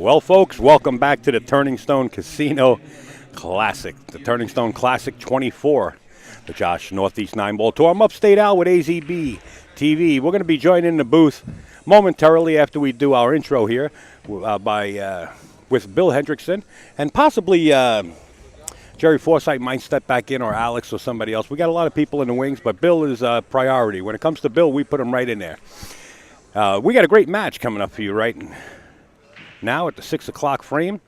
Well, folks, welcome back to the Turning Stone Casino Classic, the Turning Stone Classic 24, the Josh Northeast 9-Ball Tour. I'm Upstate Al with AZB TV. We're going to be joined in the booth momentarily after we do our intro here with Bill Hendrickson, and possibly Jerry Forsythe might step back in, or Alex or somebody else. We got a lot of people in the wings, but Bill is a priority. When it comes to Bill, we put him right in there. We got a great match coming up for you right now at the 6 o'clock frame.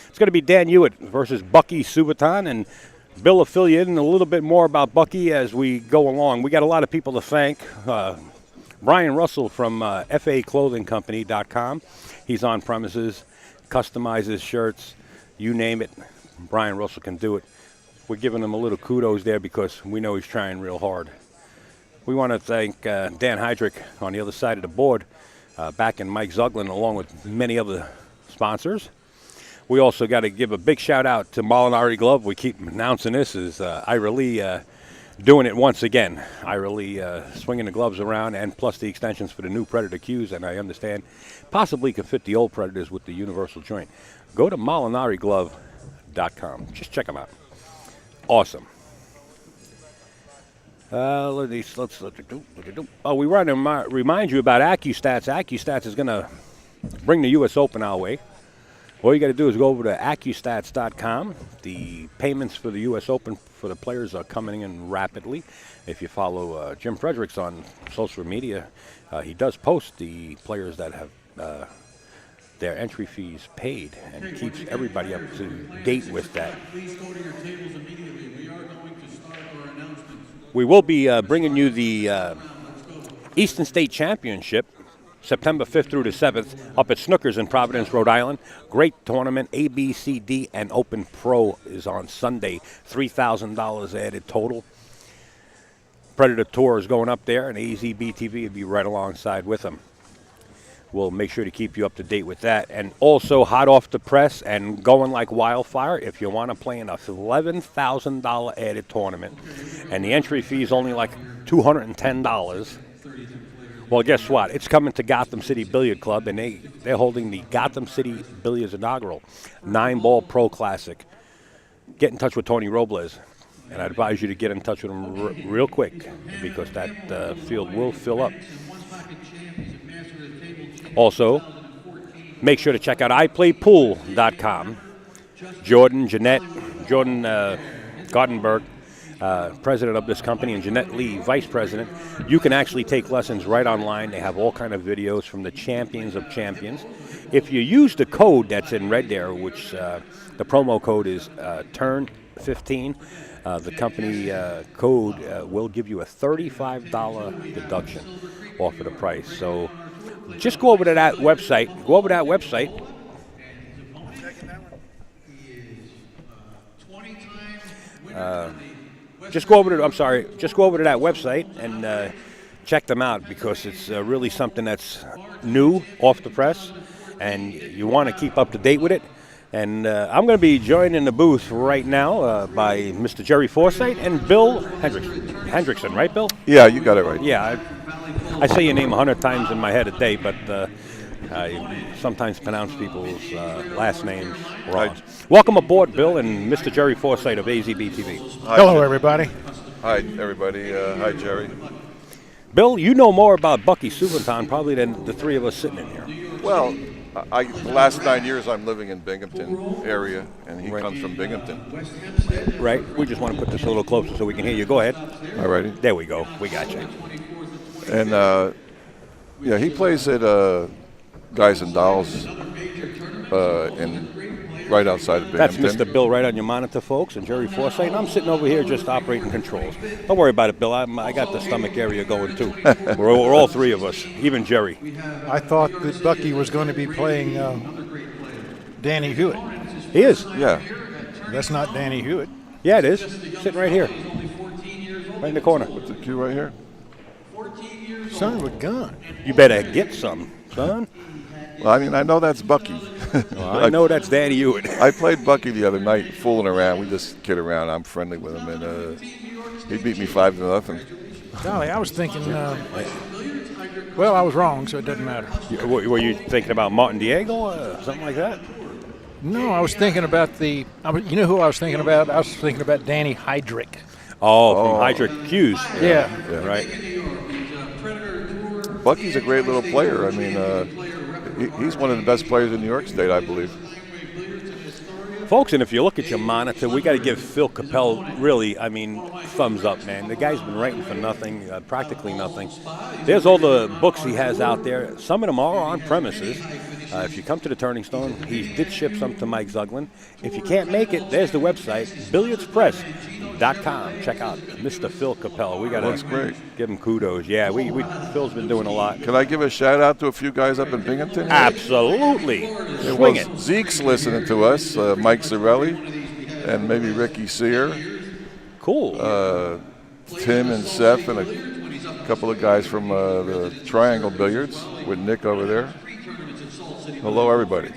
It's going to be Dan Hewitt versus Bucky Souvanthong, and Bill will fill you in a little bit more about Bucky as we go along. We got a lot of people to thank. Brian Russell from FAClothingCompany.com. He's on premises, customizes shirts, you name it. Brian Russell can do it. We're giving him a little kudos there because we know he's trying real hard. We want to thank Dan Heidrich on the other side of the board, backing Mike Zuglin along with many other sponsors. We also got to give a big shout out to Molinari Glove. We keep announcing this as Ira Lee doing it once again. Ira Lee swinging the gloves around, and plus the extensions for the new Predator Qs, and I understand possibly can fit the old Predators with the universal joint. Go to molinariglove.com. Just check them out. Awesome. We want to remind you about AccuStats. AccuStats is going to bring the U.S. Open our way. All you got to do is go over to AccuStats.com. The payments for the U.S. Open for the players are coming in rapidly. If you follow Jim Fredericks on social media, he does post the players that have their entry fees paid and keeps everybody up to date with that. Please go to your tables immediately. We are going to start our announcements. We will be bringing you the Eastern State Championship September 5th through the 7th up at Snookers in Providence, Rhode Island. Great tournament. A, B, C, D, and Open Pro is on Sunday. $3,000 added total. Predator Tour is going up there, and AZB TV will be right alongside with them. We'll make sure to keep you up to date with that. And also hot off the press and going like wildfire, if you want to play in a $11,000 added tournament, and the entry fee is only like $210, well, guess what? It's coming to Gotham City Billiard Club, and they're holding the Gotham City Billiards inaugural 9-Ball Pro Classic. Get in touch with Tony Robles, and I advise you to get in touch with him real quick because that field will fill up. Also, make sure to check out iPlayPool.com. Jordan Gardenberg, president of this company, and Jeanette Lee, vice president. You can actually take lessons right online. They have all kind of videos from the champions of champions. If you use the code that's in red there, which the promo code is TURN15, the company code will give you a $35 deduction off of the price. So just go over to that website. Just go over to that website and check them out because it's really something that's new, off the press, and you want to keep up to date with it. And I'm going to be joined in the booth right now by Mr. Jerry Forsythe and Bill Hendrickson, right, Bill? Yeah, you got it right. Yeah, I say your name 100 times in my head a day, but I sometimes pronounce people's last names wrong. Right. Welcome aboard, Bill, and Mr. Jerry Forsythe of AZB TV. Hi, hello, everybody. Hi, everybody. Hi, Jerry. Bill, you know more about Bucky Souvanthong probably than the three of us sitting in here. Well, the last 9 years I'm living in Binghamton area, and he comes from Binghamton. Right. We just want to put this a little closer so we can hear you. Go ahead. All righty. There we go. We got you. And, yeah, he plays at Guys and Dolls right outside of Binghamton. That's Mr. Bill right on your monitor, folks, and Jerry Forsythe. And I'm sitting over here just operating controls. Don't worry about it, Bill. I got the stomach area going, too. We're all three of us, even Jerry. I thought that Bucky was going to be playing Danny Hewitt. He is. Yeah. That's not Danny Hewitt. Yeah, it is. Sitting right here. Right in the corner. What's the cue right here? Son of a gun. You better get some, son. Well, I mean, I know that's Bucky. Well, I know that's Danny Hewitt. I played Bucky the other night, fooling around. We just kid around. I'm friendly with him, and he beat me 5-0. Golly, I was thinking Well, I was wrong, so it doesn't matter. Were you thinking about Martin Diego or something like that? No, I was thinking about you know who I was thinking about? I was thinking about Danny Heydrich. Oh, from Heydrich Hughes. Yeah. Right. Bucky's a great little player. I mean, he's one of the best players in New York State, I believe. Folks, and if you look at your monitor, we got to give Phil Capel really, thumbs up, man. The guy's been writing for nothing, practically nothing. There's all the books he has out there. Some of them are on premises. If you come to the Turning Stone, he did ship some to Mike Zuglin. If you can't make it, there's the website, billiardspress.com. Check out Mr. Phil Capel. We got to give him kudos. Yeah, Phil's been doing a lot. Can I give a shout out to a few guys up in Binghamton? Absolutely. Swing it. Zeke's listening to us, Mike Zarelli, and maybe Ricky Sear. Cool. Tim and Seth and a couple of guys from the Triangle Billiards with Nick over there. Hello, everybody.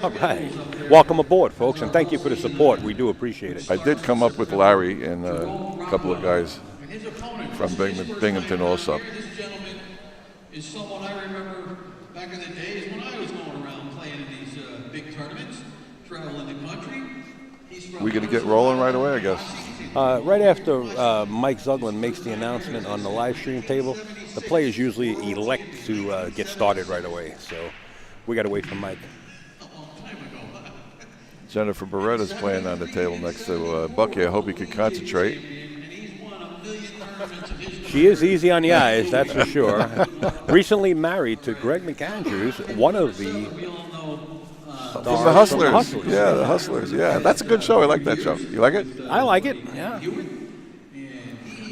All right. Welcome aboard, folks, and thank you for the support. We do appreciate it. I did come up with Larry and a couple of guys from Binghamton also. This gentleman is someone I remember back in the days when I was going around playing in these big tournaments, traveling the country. We going to get rolling right away, I guess. Right after Mike Zuglin makes the announcement on the live stream table, the players usually elect to get started right away. So we got to wait for Mike. Jennifer Beretta's playing on the table next to Bucky. I hope he could concentrate. She is easy on the eyes, that's for sure. Recently married to Greg McAndrews, one of the from the Hustlers. Yeah, the Hustlers. Yeah, that's a good show. I like that show. You like it? I like it, yeah.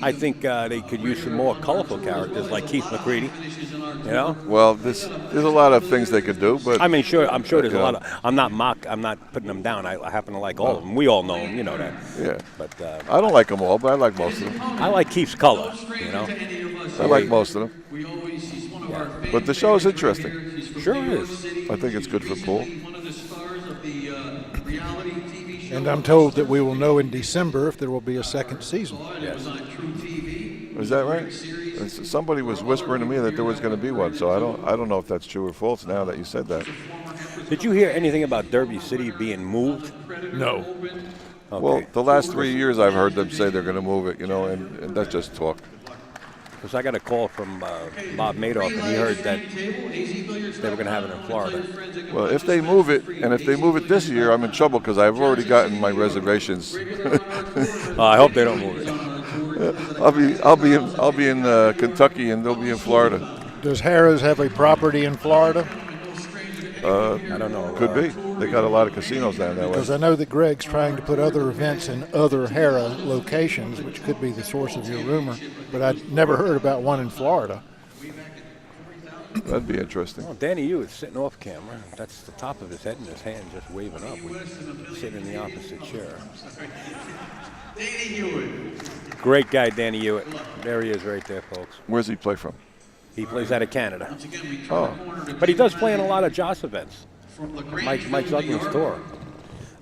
I think they could use some more colorful characters like Keith McCready. You know? Well, there's a lot of things they could do, but I'm sure there's a lot of. I'm not putting them down. I happen to like all of them. We all know them, you know that. Yeah. But I don't like them all, but I like most of them. I like Keith's color. You know. I like most of them. Yeah. But the show is interesting. Sure is. I think it's good for pool. And I'm told that we will know in December if there will be a second season. Yes. Is that right? Somebody was whispering to me that there was going to be one, so I don't know if that's true or false now that you said that. Did you hear anything about Derby City being moved? No. Okay. Well, the last 3 years I've heard them say they're going to move it, you know, and that's just talk. Because I got a call from Bob Madoff, and he heard that they were going to have it in Florida. Well, if they move it, and if they move it this year, I'm in trouble because I've already gotten my reservations. I hope they don't move it. I'll be in Kentucky, and they'll be in Florida. Does Harrah's have a property in Florida? I don't know. Could be. They got a lot of casinos down that way. Because I know that Greg's trying to put other events in other Harrah locations, which could be the source of your rumor. But I'd never heard about one in Florida. That'd be interesting. Well, Danny Hewitt sitting off camera. That's the top of his head and his hand just waving up. We sit in the opposite chair. Danny Hewitt. Great guy, Danny Hewitt. There he is right there, folks. Where's he play from? He plays out of Canada. Oh. But he does play in a lot of Joss events. Mike Zuglin's tour.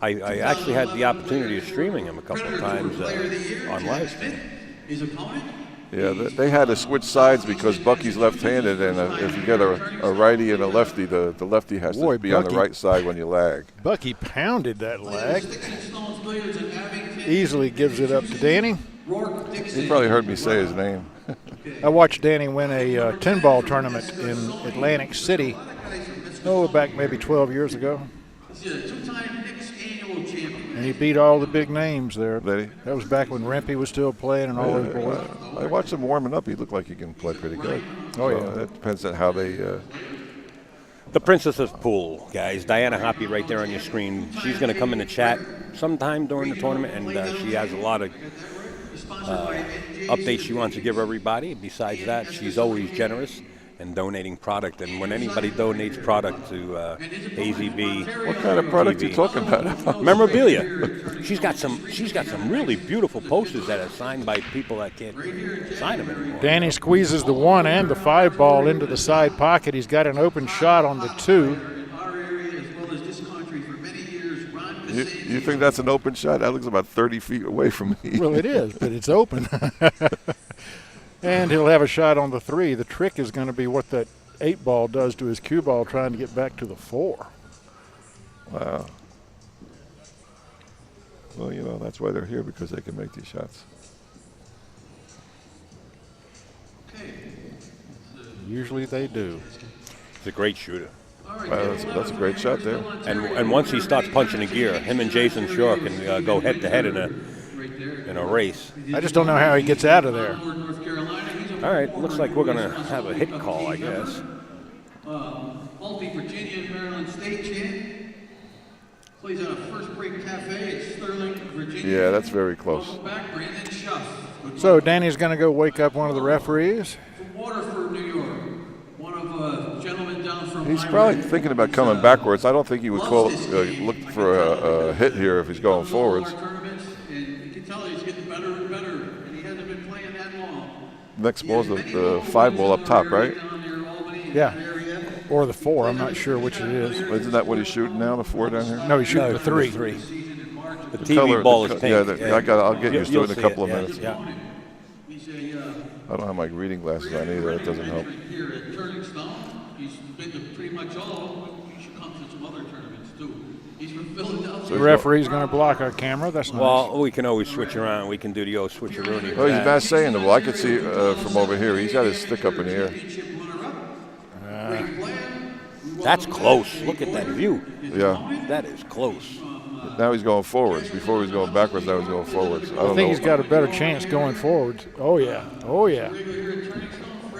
I actually had the opportunity of streaming him a couple of times on live stream. His opponent? Yeah, they had to switch sides because Bucky's left-handed, and if you get a righty and a lefty, the lefty has to be on the right side when you lag. Bucky pounded that lag. Easily gives it up to Danny. He probably heard me say his name. I watched Danny win a 10-ball tournament in Atlantic City, back maybe 12 years ago. He's a two-time Knicks annual champion. And he beat all the big names there. Did he? That was back when Rempe was still playing and all those boys. I watched him warming up. He looked like he can play pretty good. Oh, So yeah. That depends on how they... The Princess of Pool, guys. Diana Hoppy right there on your screen. She's going to come in the chat sometime during the tournament, and she has a lot of updates she wants to give everybody. Besides that, she's always generous and donating product. And when anybody donates product to AZB, What kind of product TV, you talking about? memorabilia. She's got some really beautiful posters that are signed by people that can't sign them anymore. Danny squeezes the 1 and the 5 ball into the side pocket. He's got an open shot on the 2. You think that's an open shot? That looks about 30 feet away from me. Well, it is, but it's open. And he'll have a shot on the 3. The trick is going to be what that 8 ball does to his cue ball, trying to get back to the 4. Wow. Well, you know, that's why they're here, because they can make these shots. Usually they do. He's a great shooter. Wow, that's a great shot there. And once he starts punching a gear, him and Jason Shore can go head-to-head in a race. I just don't know how he gets out of there. All right, looks like we're going to have a hit call, I guess. Multi-Virginia and Maryland State champ. Plays at a First Break Cafe in Sterling, Virginia. Yeah, that's very close. Back, Brandon Schuff. So Danny's going to go wake up one of the referees. From Waterford, New York. One of gentlemen down from He's probably thinking about coming backwards. I don't think he would look for a hit here if he's going forwards. And you can tell he's getting better and better, and he hasn't been playing that long. Next ball's the 5 ball up top, right? Yeah. Or the 4. I'm not sure which it is. Isn't that what he's shooting now, the 4 down here? No, he's shooting the 3. The TV ball is pink. I'll get used to it in a You'll couple see of it, minutes. Yeah. I don't have my reading glasses on either. That doesn't help. Here at Turning Stone, he's been to pretty much all of them. He should come to some other tournaments too. He's from Philadelphia. The referee's going to block our camera. That's nice. Well, we can always switch around. We can do the old switcheroonie. Oh, he's not saying the ball. I could see from over here. He's got his stick up in the air. That's close. Look at that view. Yeah. That is close. Now he's going forwards. Before he was going backwards, now he's going forwards. I think he's got a better chance going forwards. Oh, yeah. Oh, yeah.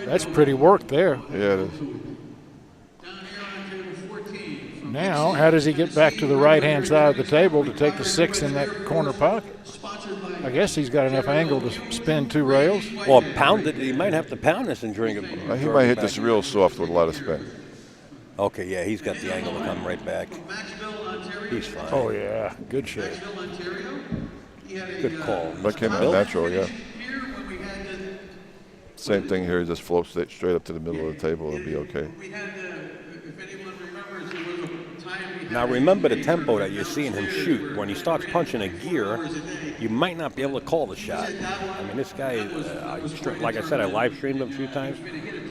That's pretty work there. Yeah, it is. Now, how does he get back to the right-hand side of the table to take the 6 in that corner pocket? I guess he's got enough angle to spin 2 rails. Or pound it. He might have to pound this and drink it. He might hit this real soft with a lot of spin. Okay, yeah, he's got the angle to come right back. He's fine. Oh, yeah. Good shape. Good call. That came out natural, yeah. Same thing here. He just floats straight up to the middle of the table. It'll be okay. Now remember the tempo that you're seeing him shoot. When he starts punching a gear, you might not be able to call the shot. I mean, this guy, like I said, I live streamed him a few times.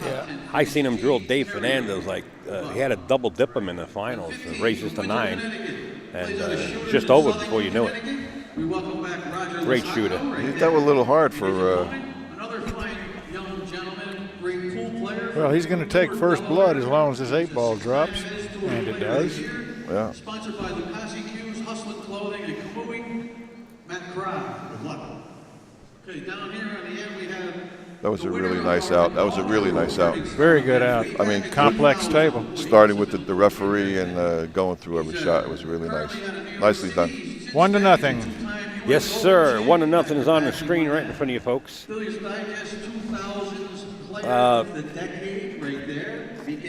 Yeah, I seen him drill Dave Fernandez. Like he had to double dip him in the finals, the races to 9, and just over before you knew it. Great shooter. He thought a little hard for. Well, he's going to take first blood as long as this 8 ball drops, and it does. Yeah. Sponsored by the Passy Q's, Hustling Clothing, and Kamui, Matt Cry. Good luck. Okay, down here on the end we have. That was a really nice out. That was a really nice out. Very good out. I mean, complex table. Starting with the referee and going through every shot. It was really nice. Nicely done. 1-0. Yes, sir. 1-0 is on the screen right in front of you folks.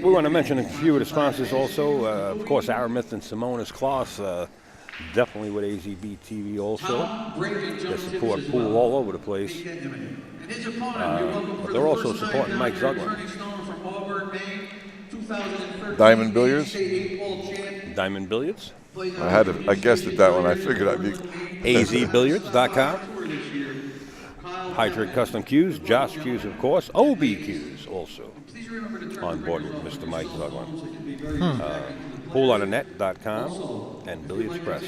We want to mention a few of the sponsors also. Of course, Aramith and Simonis Kloss, definitely with AZB TV also. They support pool all over the place. But they're also supporting Mike Zugler. Diamond Billiards? Diamond Billiards. I guessed at that one. I figured I'd be. azbilliards.com. Hydrate Custom Cues, Josh Cues, of course. OB Cues also on board with Mr. Mike Zugler. Poolonanet.com and Billiards Press.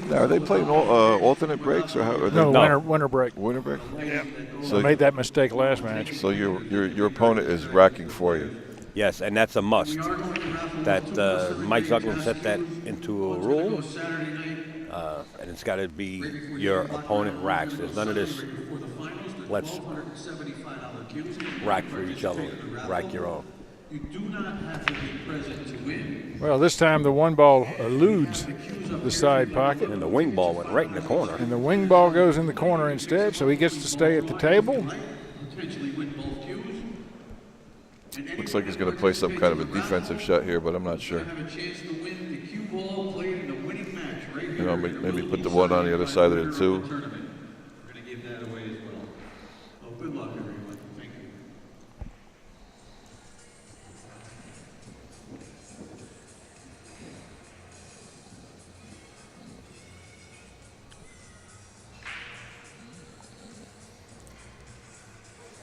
Now, are they playing alternate breaks or how? Are they No, winter break. Winter break? Yeah. So I made that mistake last match. So your opponent is racking for you. Yes, and that's a must. That Mike Zugler set that into a rule, and it's got to be your opponent racks. There's none of this. Let's rack for each other. Rack your own. You do not have to be present to win. Well, this time the 1 ball eludes the side pocket. And the wing ball went right in the corner. And the wing ball goes in the corner instead, so he gets to stay at the table. Looks like he's going to play some kind of a defensive shot here, but I'm not sure. You know, maybe put the 1 on the other side of the 2. Good luck, everyone. Thank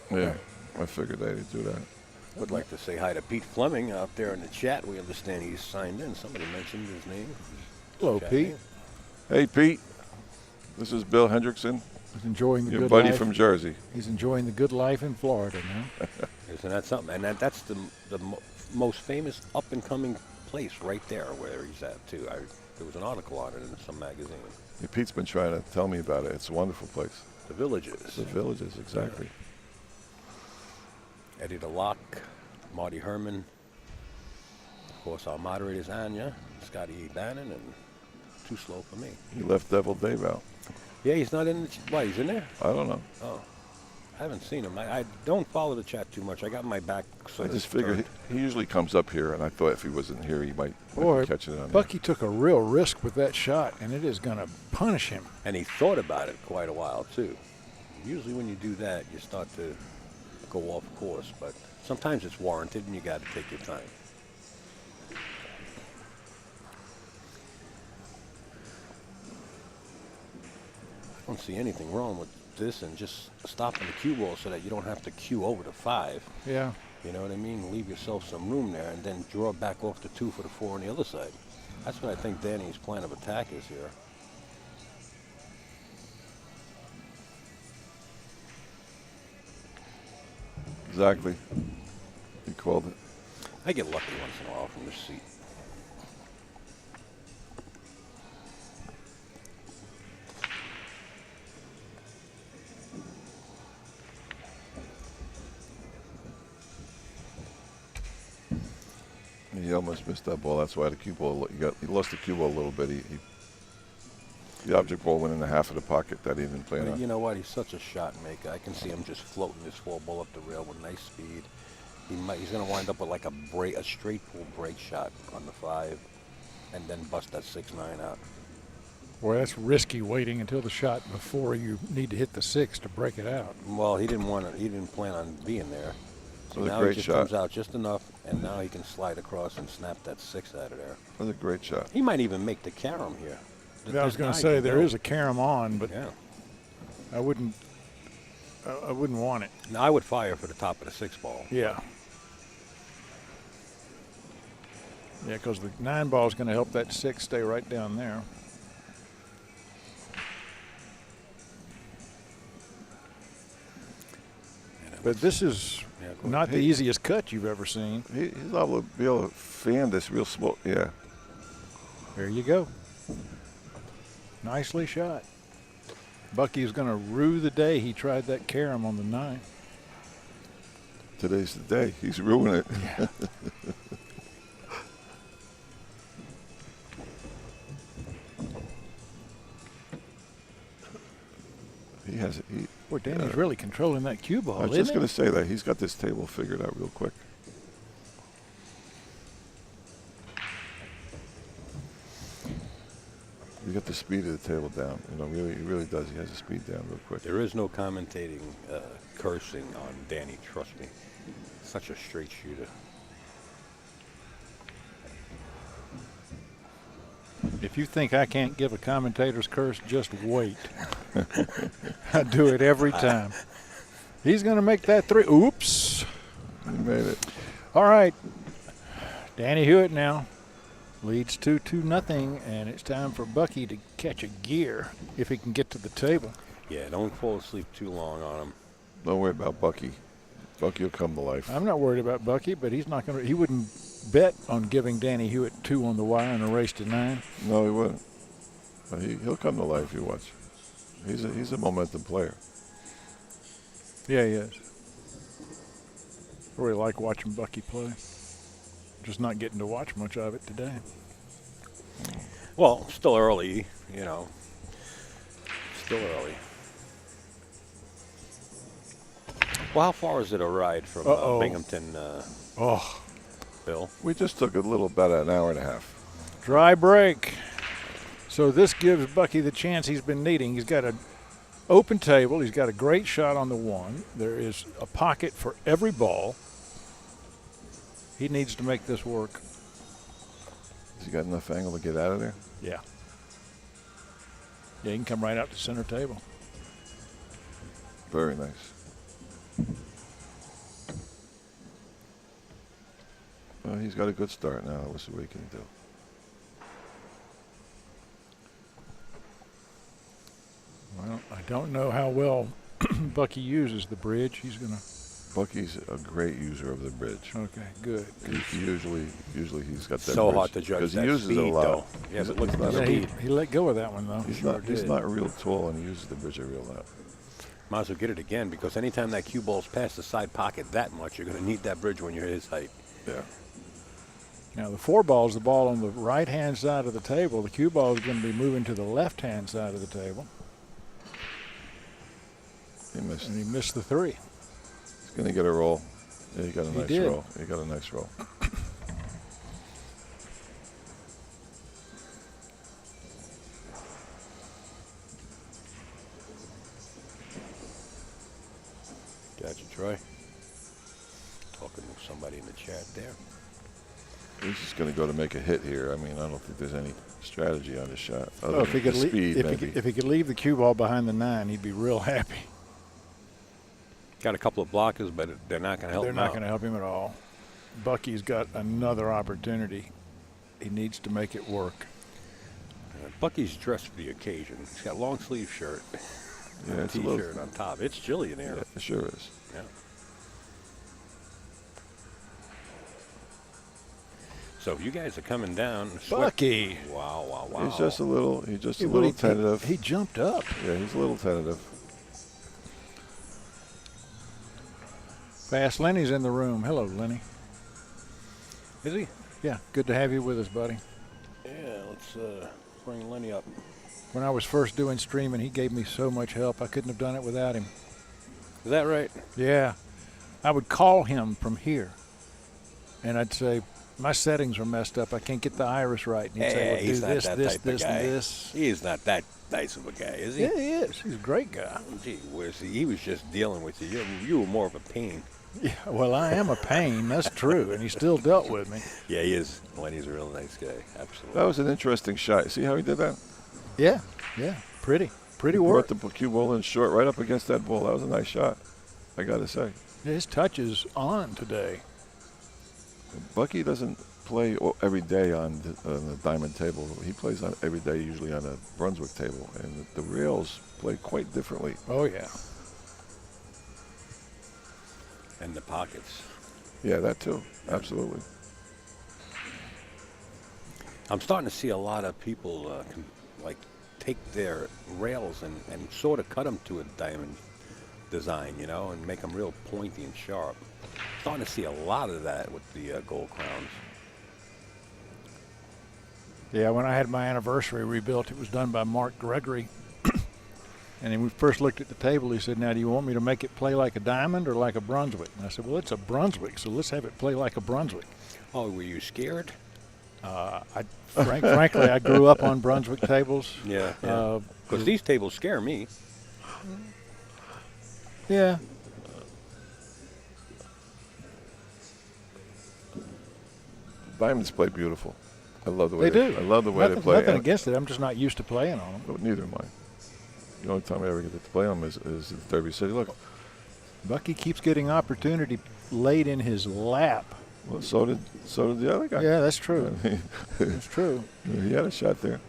you. Yeah, I figured they'd do that. Would like to say hi to Pete Fleming out there in the chat. We understand he's signed in. Somebody mentioned his name. Hello, Pete. Hey, Pete. This is Bill Hendrickson, He's enjoying the your good buddy life. from Jersey. He's enjoying the good life in Florida now. Isn't that something? And that's the most famous up-and-coming place right there where he's at, too. There was an article on it in some magazine. Yeah, Pete's been trying to tell me about it. It's a wonderful place. The Villages. The Villages, exactly. Eddie DeLocke, Marty Herman. Of course, our moderators, Anya, Scotty Bannon, and Too Slow for Me. He left Devil Dave out. Yeah, he's not in the why, he's in there? I don't know. Oh, I haven't seen him. I don't follow the chat too much. I got my back. I just figured he usually comes up here, and I thought if he wasn't here, he might Boy, catch it on Bucky took a real risk with that shot, and it is going to punish him. And he thought about it quite a while, too. Usually when you do that, you start to go off course, but sometimes it's warranted, and you got to take your time. I don't see anything wrong with this and just stopping the cue ball so that you don't have to cue over to 5. Yeah. You know what I mean? Leave yourself some room there and then draw back off to 2 for the 4 on the other side. That's what I think Danny's plan of attack is here. Exactly. He called it. I get lucky once in a while from this seat. He almost missed that ball. That's why the cue ball. He lost the cue ball a little bit. The object ball went in the half of the pocket that he didn't plan But on. you know what? He's such a shot maker. I can see him just floating this 4 ball up the rail with nice speed. He's going to wind up with like a straight pull break shot on the 5, and then bust that 6-9 out. Boy, that's risky waiting until the shot before you need to hit the 6 to break it out. Well, he didn't want to. He didn't plan on being there. So That was a now great he just shot. comes out just enough, and now he can slide across and snap that 6 out of there. That was a great shot. He might even make the carom here. I was going to say there is a carom on, but Yeah. I wouldn't want it. Now I would fire for the top of the 6 ball. Yeah. Yeah, because the 9 ball is going to help that 6 stay right down there. But this is not the easiest cut you've ever seen. He's able to be able to fan this real small. Yeah. There you go. Nicely shot. Bucky is going to rue the day he tried that carom on the 9. Today's the day. He's ruining it. Yeah. He has it. Boy, Danny's really controlling that cue ball, I was isn't just he? going to say that. He's got this table figured out real quick. You get the speed of the table down. You know, really, he really does. He has the speed down real quick. There is no commentating, cursing on Danny. Trust me. Such a straight shooter. If you think I can't give a commentator's curse, just wait. I do it every time. He's going to make that 3. Oops. He made it. All right. Danny Hewitt now leads 2-0, and it's time for Bucky to catch a gear if he can get to the table. Yeah, don't fall asleep too long on him. Don't worry about Bucky. Bucky will come to life. I'm not worried about Bucky, but he's not going to. He wouldn't bet on giving Danny Hewitt 2 on the wire in a race to 9. No, he wouldn't. But he'll come to life. You watch. He's a momentum player. Yeah, he is. I really like watching Bucky play. Just not getting to watch much of it today. Well, still early, you know. Still early. Well, how far is it a ride from Binghamton, Bill? We just took about an hour and a half. Dry break. So this gives Bucky the chance he's been needing. He's got an open table. He's got a great shot on the 1. There is a pocket for every ball. He needs to make this work. Has he got enough angle to get out of there? Yeah. Yeah, he can come right out to center table. Very nice. Well, he's got a good start now. We'll see what he can do. Well, I don't know how well Bucky uses the bridge. He's going to... Bucky's a great user of the bridge. Okay, good. Usually he's got that So bridge hard to judge because that he uses speed, it a lot. though. Yes, it looks like Yeah, speed. he let go of that one, though. He's not real tall, and he uses the bridge a real lot. Might as well get it again, because anytime that cue ball's past the side pocket that much, you're going to need that bridge when you're his height. Yeah. Now, the 4 ball's the ball on the right-hand side of the table. The cue ball is going to be moving to the left-hand side of the table. He missed. And he missed the 3. He's going to get a roll. Yeah, he got a nice did. roll. He got a nice roll. Gotcha, Troy. Talking to somebody in the chat there. He's just going to go to make a hit here. I mean, I don't think there's any strategy on the shot. Other Oh, if than he could the speed, if he could leave the cue ball behind the 9, he'd be real happy. Got a couple of blockers, but they're not going to help They're him not out. going to help him at all. Bucky's got another opportunity. He needs to make it work. Bucky's dressed for the occasion. He's got long sleeve shirt, Yeah, and it's a t-shirt little, on top. It's chilly in there. yeah, it sure is. Yeah. So if you guys are coming down, Bucky. Wow. He's just a little Well, tentative. He jumped up. Yeah, he's a little tentative. Fast Lenny's in the room. Hello, Lenny. Is he? Yeah, good to have you with us, buddy. Yeah, let's bring Lenny up. When I was first doing streaming, he gave me so much help. I couldn't have done it without him. Is that right? Yeah. I would call him from here, and I'd say, my settings are messed up. I can't get the iris right. And he'd say, well, do he's not this, that this, type of this, guy. and this. He's not that nice of a guy, is he? Yeah, he is. He's a great guy. Gee whiz, he was just dealing with you. You were more of a pain. Yeah, well, I am a pain. That's true, and he still dealt with me. Yeah, he is. Lenny's a real nice guy. Absolutely. That was an interesting shot. See how he did that? Yeah, pretty He work. brought the cue ball in short right up against that ball. That was a nice shot, I got to say. His touch is on today. Bucky doesn't play every day on the diamond table. He plays on every day, usually on a Brunswick table, and the rails play quite differently. Oh, yeah. And the pockets. Yeah, that too. Absolutely. I'm starting to see a lot of people take their rails and sort of cut them to a diamond design, and make them real pointy and sharp. Starting to see a lot of that with the gold crowns. Yeah, when I had my anniversary rebuilt, it was done by Mark Gregory. And when we first looked at the table, he said, now, do you want me to make it play like a diamond or like a Brunswick? And I said, well, it's a Brunswick, so let's have it play like a Brunswick. Oh, were you scared? Frankly, I grew up on Brunswick tables. Yeah. Because these tables scare me. Yeah. Diamonds play beautiful. I love the way They do. I love the way they play. Nothing against it. I'm just not used to playing on them. But neither am I. The only time I ever get to play them is at Derby City. Look, Bucky keeps getting opportunity laid in his lap. well, so did the other guy. Yeah, that's true. That's true. He had a shot there.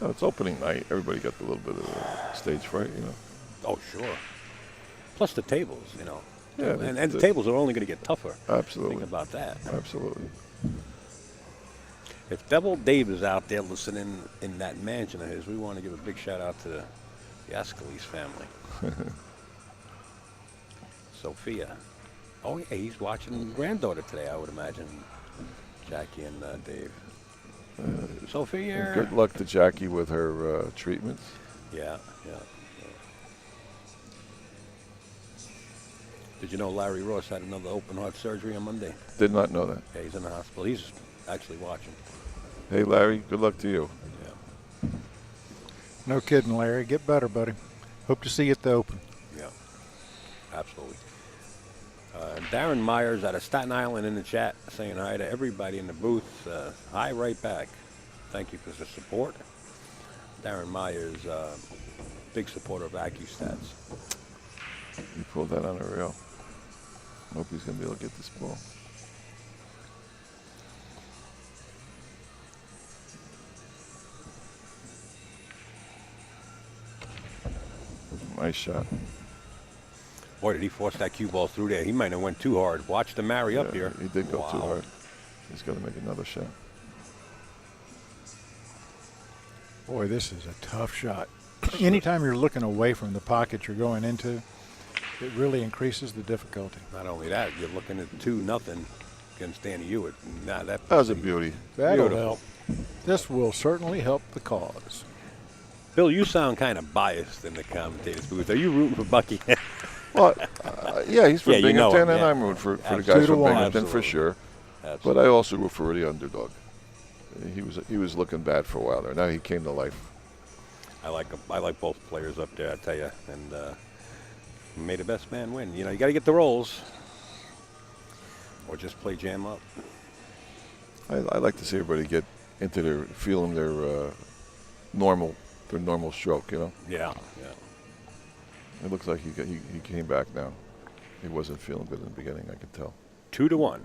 Oh, it's opening night. Everybody got a little bit of stage fright, Oh, sure. Plus the tables, Yeah, and the tables are only going to get tougher. Absolutely. Think about that. Absolutely. If Devil Dave is out there listening in that mansion of his, we want to give a big shout out to the Ascalise family. Sophia. Oh, yeah, he's watching granddaughter today, I would imagine. Jackie and Dave. Sophia. And good luck to Jackie with her treatments. Yeah. Did you know Larry Ross had another open heart surgery on Monday? Did not know that. Yeah, he's in the hospital. He's actually watching. Hey, Larry, good luck to you. Yeah. No kidding, Larry. Get better, buddy. Hope to see you at the Open. Yeah, absolutely. Darren Myers out of Staten Island in the chat saying hi to everybody in the booth. Hi right back. Thank you for the support. Darren Myers, big supporter of AccuStats. He pulled that on a rail. Hope he's going to be able to get this ball. Nice shot. Boy, did he force that cue ball through there. He might have went too hard. Watch the marry up here. He did go too Wow. hard. He's got to make another shot. Boy, this is a tough shot. Anytime you're looking away from the pocket you're going into, it really increases the difficulty. Not only that, you're looking at 2-0 against Danny Hewitt. Nah, That was a beauty. That'll Beautiful. help. This will certainly help the cause. Bill, you sound kind of biased in the commentators booth. Are you rooting for Bucky? Well, yeah, he's from Yeah, you know Binghamton, him, and yeah. I'm rooting for the guys 2 to from 1. Binghamton for Absolutely. sure. But Absolutely. I also root for the underdog. He was looking bad for a while there. Now he came to life. I like both players up there, I tell you. And may the best man win. You know, you got to get the rolls. Or just play jam up. I like to see everybody get into their feeling their normal stroke. You know, Yeah, yeah. it looks like he came back now. He wasn't feeling good in the beginning. I could tell. 2-1.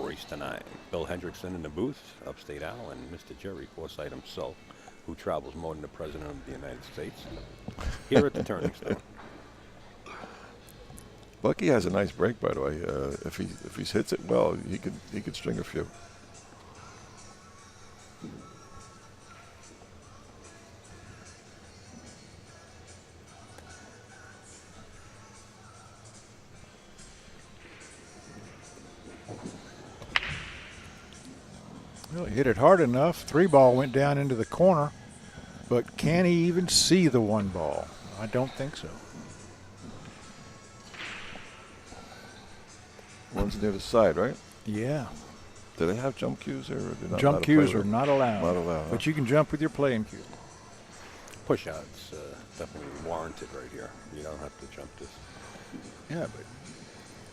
Race tonight. Bill Hendrickson in the booth, Upstate Al, and Mr. Jerry Forsythe himself, who travels more than the President of the United States, here at the Turning Stone. Bucky has a nice break, by the way. If he hits it well, he could string a few. Well, he hit it hard enough. 3-ball went down into the corner, but can he even see the 1-ball? I don't think so. One's near the side, right? Yeah. Do they have jump cues or are they not allowed Jump to play cues with are it? not allowed. Not allowed, huh? But you can jump with your playing cue. Push outs definitely warranted right here. You don't have to jump this. Yeah, but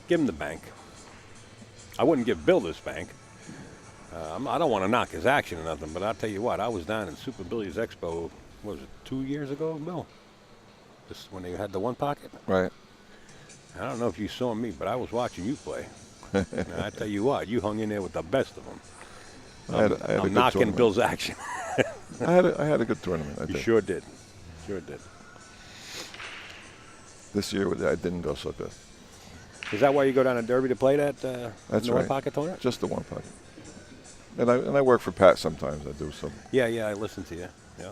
Give him the bank. I wouldn't give Bill this bank. I don't want to knock his action or nothing, but I'll tell you what, I was down in Super Billiards Expo, what was it, 2 years ago, Bill? Just when they had the 1 pocket. Right. I don't know if you saw me, but I was watching you play. And I tell you what, you hung in there with the best of them. I had a I'm good knocking tournament. Bill's action. I had a good tournament. I You think. sure did. Sure did. This year I didn't go so good. Is that why you go down to Derby to play that That's the right. 1 pocket tournament? Just the 1 pocket. And I work for Pat sometimes. I do some. Yeah, I listened to you. Yeah.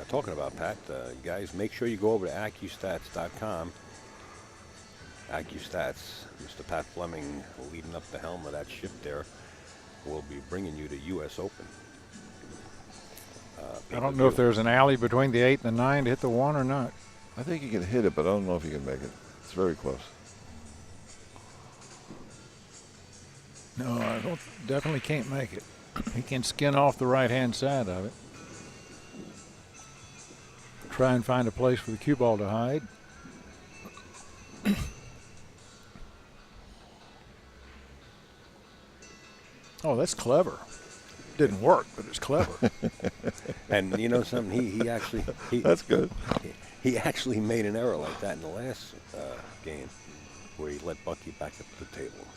Talking about Pat, guys, make sure you go over to AccuStats.com. AccuStats, Mr. Pat Fleming, leading up the helm of that ship there, will be bringing you to U.S. Open. I don't know if there's an alley between the 8 and the 9 to hit the 1 or not. I think he can hit it, but I don't know if he can make it. It's very close. No, I definitely can't make it. He can skin off the right-hand side of it. Try and find a place for the cue ball to hide. Oh, that's clever. Didn't work, but it's clever. And you know something? He actually That's good. he actually made an error like that in the last game, where he let Bucky back up the table.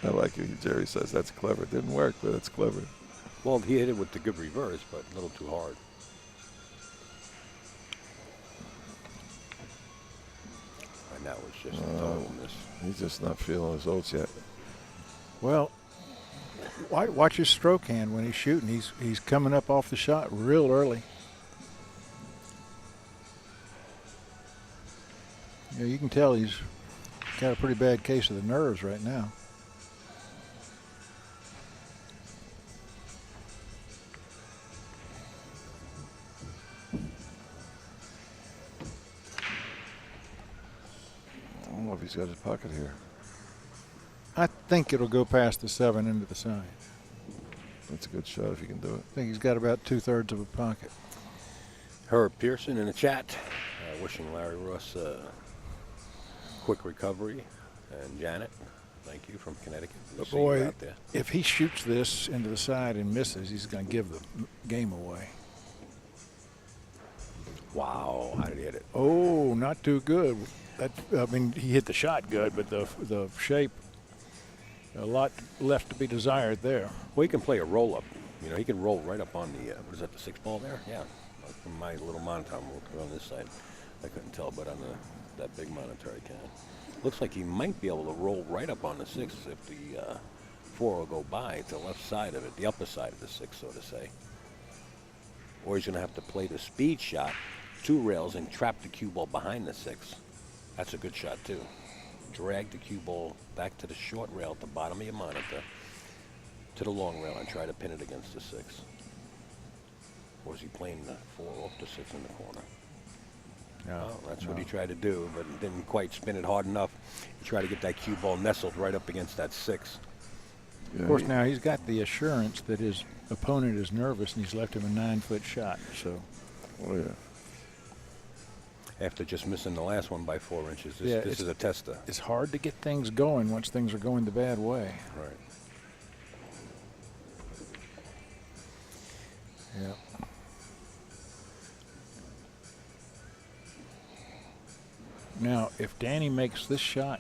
I like it. Jerry says that's clever. It didn't work, but it's clever. Well, he hit it with the good reverse, but a little too hard. And that was just a total miss. He's just not feeling his oats yet. Well, watch his stroke hand when he's shooting. He's coming up off the shot real early. Yeah, you can tell he's got a pretty bad case of the nerves right now. I don't know if he's got his pocket here. I think it'll go past the 7 into the side. That's a good shot if he can do it. I think he's got about 2/3 of a pocket. Herb Pearson in the chat, wishing Larry Ross a quick recovery, and Janet Thank you from Connecticut. We'll But see you boy, out there. if he shoots this into the side and misses, he's going to give the game away. Wow, how did he hit it? Oh, not too good. I mean, he hit the shot good, but the shape, a lot left to be desired there. Well, he can play a roll-up. You know, he can roll right up on the, what is that, the 6 ball there? Yeah. From my little monitor, I'm looking on this side. I couldn't tell, but on that big monitor I can. Looks like he might be able to roll right up on the 6 if the 4 will go by to the left side of it, the upper side of the 6, so to say. Or he's going to have to play the speed shot, 2 rails, and trap the cue ball behind the 6. That's a good shot, too. Drag the cue ball back to the short rail at the bottom of your monitor, to the long rail, and try to pin it against the 6. Or is he playing the 4 off the 6 in the corner? No, Well, that's what he tried to do, but didn't quite spin it hard enough. He tried to get that cue ball nestled right up against that 6. Yeah, Of course, now he's got the assurance that his opponent is nervous, and he's left him a 9-foot shot. So, Oh, yeah. After just missing the last one by 4 inches, this, Yeah, this is a tester. it's hard to get things going once things are going the bad way. Right. Yeah. Now, if Danny makes this shot,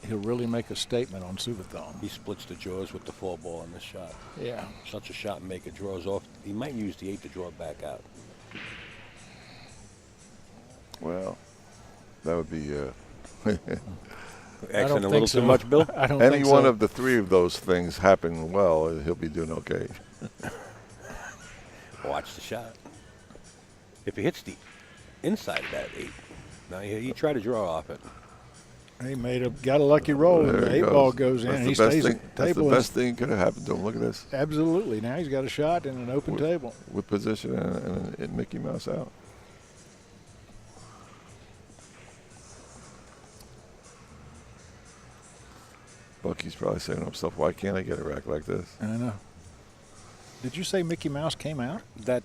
he'll really make a statement on Souvanthong. He splits the jaws with the 4 ball on this shot. Yeah. Such a shot maker, draws off. He might use the 8 to draw it back out. Well, that would be Accent a little think so. too much, Bill? I don't any think one so. of the 3 of those things happen well, he'll be doing okay. Watch the shot. If he hits the inside of that 8, now he tried to draw off it. He got a lucky roll, and There the he 8 ball goes in, That's and the he best stays thing. at the That's the table. best thing could have happened to him. Look at this. Absolutely. Now he's got a shot and an open table. With position and Mickey Mouse out. Bucky's probably saying to himself, why can't I get a rack like this? I know. Did you say Mickey Mouse came out? That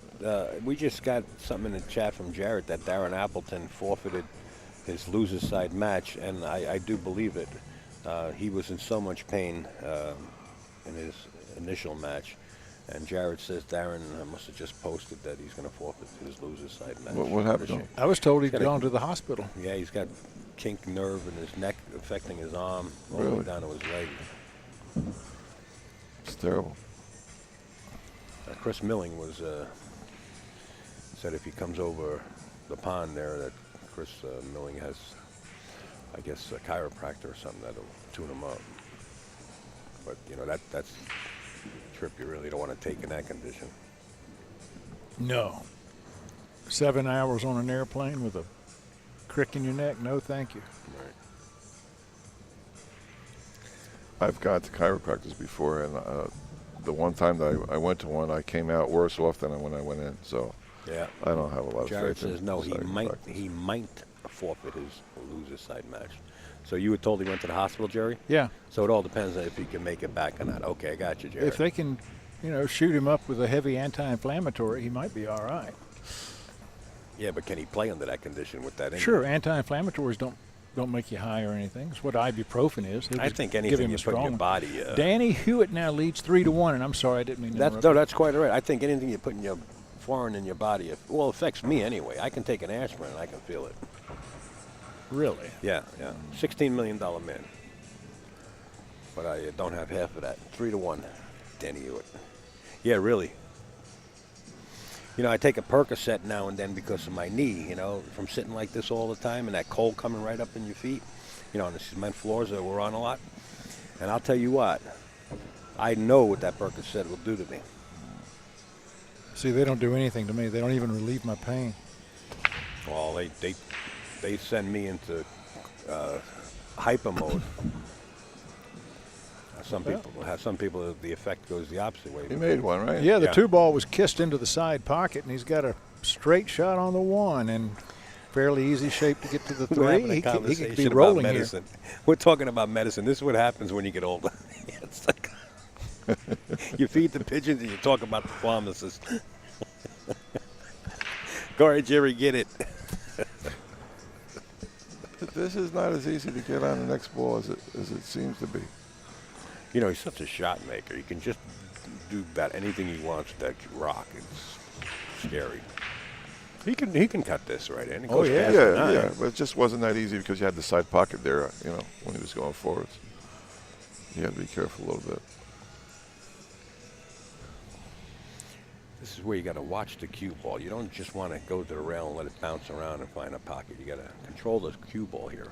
we just got something in the chat from Jarrett that Darren Appleton forfeited his loser's side match, and I do believe it. He was in so much pain in his initial match, and Jarrett says Darren must have just posted that he's going to forfeit his loser's side match. What happened to him? I was told he'd Gotta- gone to the hospital. Yeah, he's got kink nerve in his neck affecting his arm all the Really? way down to his leg. It's terrible. Chris Milling was said if he comes over the pond there that Chris Milling has, I guess, a chiropractor or something that'll tune him up. But you know that's a trip you really don't want to take in that condition. No. 7 hours on an airplane with a crick in your neck? No, thank you. Right. I've gone to chiropractors before, and the one time that I went to one, I came out worse off than when I went in. So Yeah. I don't have a lot of Jared faith in says no. He chiropractors. might forfeit his loser's side match. So you were told he went to the hospital, Jerry? Yeah. So it all depends on if he can make it back or not. Okay, I got you, Jerry. If they can, shoot him up with a heavy anti-inflammatory, he might be all right. Yeah, but can he play under that condition with that injury? Sure, anti-inflammatories don't make you high or anything. It's what ibuprofen is. He'll I just think give anything him you a put in your strong- body. Danny Hewitt now leads 3-1, and I'm sorry I didn't mean to interrupt. That's quite all right. I think anything you put in your foreign in your body, affects me anyway. I can take an aspirin and I can feel it. Really? Yeah. $16 million man. But I don't have half of that. 3-1, Danny Hewitt. Yeah, really. I take a Percocet now and then because of my knee, from sitting like this all the time and that cold coming right up in your feet, on the cement floors that we're on a lot. And I'll tell you what, I know what that Percocet will do to me. See, they don't do anything to me. They don't even relieve my pain. Well, they send me into hyper mode. Some people, the effect goes the opposite way. He made one, right? Yeah, the Yeah. 2-ball was kissed into the side pocket, and he's got a straight shot on the 1 and fairly easy shape to get to the 3. We're having a He could conversation be about rolling here. medicine. We're talking about medicine. This is what happens when you get older. It's like you feed the pigeons and you talk about the pharmacist. Go ahead, Jerry, get it. This is not as easy to get on the next ball as it seems to be. You know, he's such a shot maker. He can just do about anything he wants with that rock. It's scary. He can cut this right in. It goes past the nine. Yeah. But it just wasn't that easy because you had the side pocket there, you know, when he was going forwards. You had to be careful a little bit. This is where you got to watch the cue ball. You don't just want to go to the rail and let it bounce around and find a pocket. You got to control the cue ball here.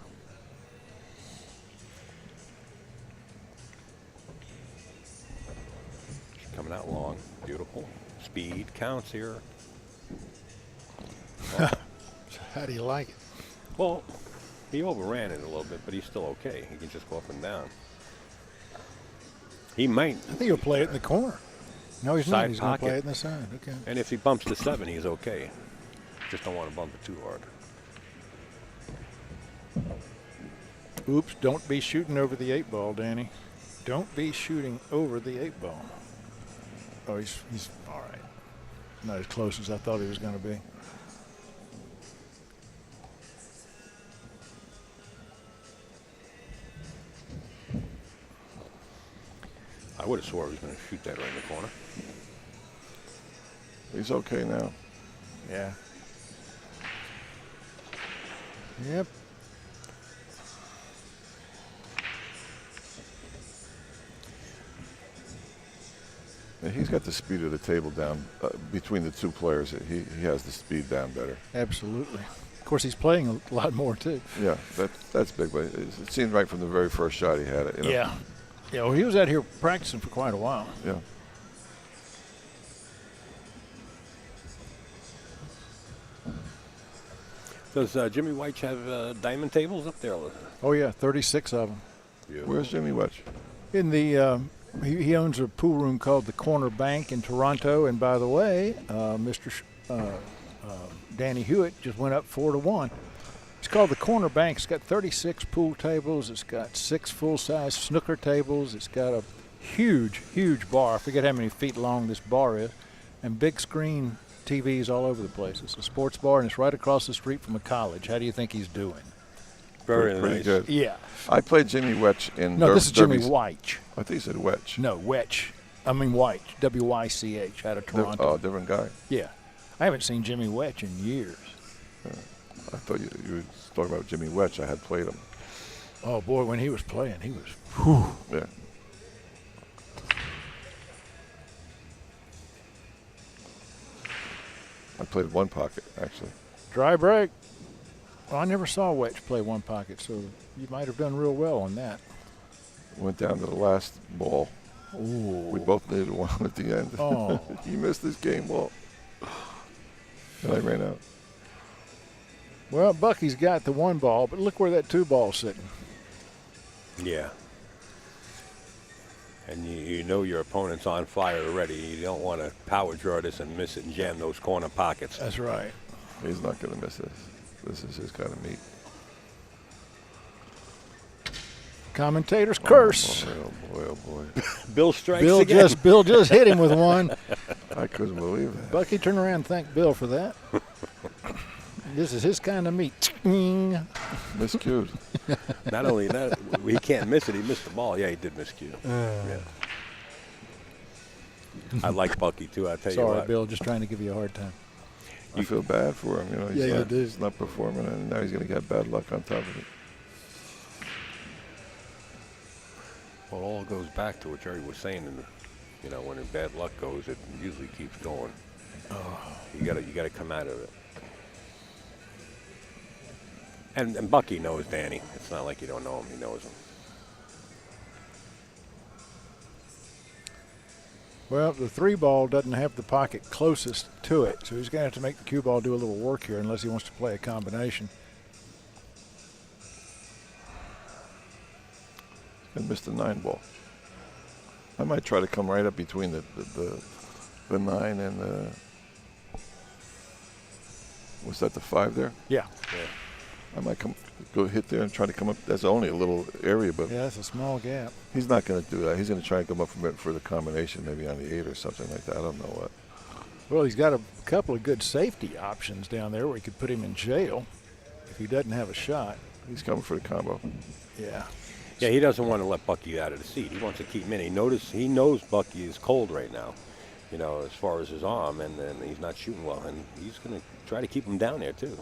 She's coming out long. Beautiful. Speed counts here. How do you like it? Well, he overran it a little bit, but he's still okay. He can just go up and down. He might. I think he'll play it in the corner. No, he's not. Side He's going to play pocket. it in the side. Okay. And if he bumps to 7, he's okay. Just don't want to bump it too hard. Oops, don't be shooting over the 8 ball, Danny. Don't be shooting over the 8 ball. Oh, he's all right. Not as close as I thought he was going to be. I would have swore he was going to shoot that right in the corner. He's okay now. Yeah. Yep. And he's got the speed of the table down between the two players. He has the speed down better. Absolutely. Of course, he's playing a lot more, too. Yeah, that's big. But it seemed right from the very first shot he had it. You know? Yeah. Yeah, well, he was out here practicing for quite a while. Yeah. Does Jimmy White have diamond tables up there? Oh, yeah, 36 of them. Yeah. Where's Jimmy Welch? In the he owns a pool room called the Corner Bank in Toronto. And by the way, Danny Hewitt just went up 4-1. It's called the Corner Bank. It's got 36 pool tables. It's got 6 full-size snooker tables. It's got a huge, huge bar. I forget how many feet long this bar is. And big screen TVs all over the place. It's a sports bar, and it's right across the street from a college. How do you think he's doing? Very Pretty nice. good. Yeah. I played Jimmy Welch in No, this is Jimmy Derby's. White. I think he said Welch. No, White. I mean White. W-Y-C-H out of Toronto. Oh, different guy. Yeah. I haven't seen Jimmy White in years. I thought you were talking about Jimmy Welch. I had played him. Oh, boy, when he was playing, he was, whew. Yeah. I played one pocket, actually. Dry break. Well, I never saw White play one pocket, so you might have done real well on that. Went down to the last ball. Ooh. We both needed one at the end. Oh. He missed his game ball. And I ran out. Well, Bucky's got the 1 ball, but look where that 2 ball's sitting. Yeah. And you know your opponent's on fire already. You don't want to power draw this and miss it and jam those corner pockets. That's right. He's not going to miss this. This is his kind of meat. Commentator's curse. Oh boy, oh boy. Bill strikes Bill again. just hit him with one. I couldn't believe that. Bucky, turn around and thank Bill for that. This is his kind of meat. Miscued. Not only that, he can't miss it. He missed the ball. Yeah, he did miscue. Yeah. I like Bucky, too. I tell you Sorry, what. Bill, just trying to give you a hard time. I feel bad for him. You know, Yeah, you do. he's not performing, and now he's going to get bad luck on top of it. Well, it all goes back to what Jerry was saying. You know, when bad luck goes, it usually keeps going. You gotta come out of it. And Bucky knows Danny. It's not like you don't know him. He knows him. Well, the 3 ball doesn't have the pocket closest to it, so he's going to have to make the cue ball do a little work here unless he wants to play a combination. And missed the 9 ball. I might try to come right up between the 9 and the. Was that the 5 there? Yeah. I might go hit there and try to come up. That's only a little area, but Yeah, that's a small gap. he's not going to do that. He's going to try and come up for the combination, maybe on the 8 or something like that. I don't know what. Well, he's got a couple of good safety options down there where he could put him in jail if he doesn't have a shot. He's coming for the combo. Yeah. Yeah, he doesn't want to let Bucky out of the seat. He wants to keep him in. He knows Bucky is cold right now, you know, as far as his arm, and he's not shooting well, and he's going to try to keep him down there too.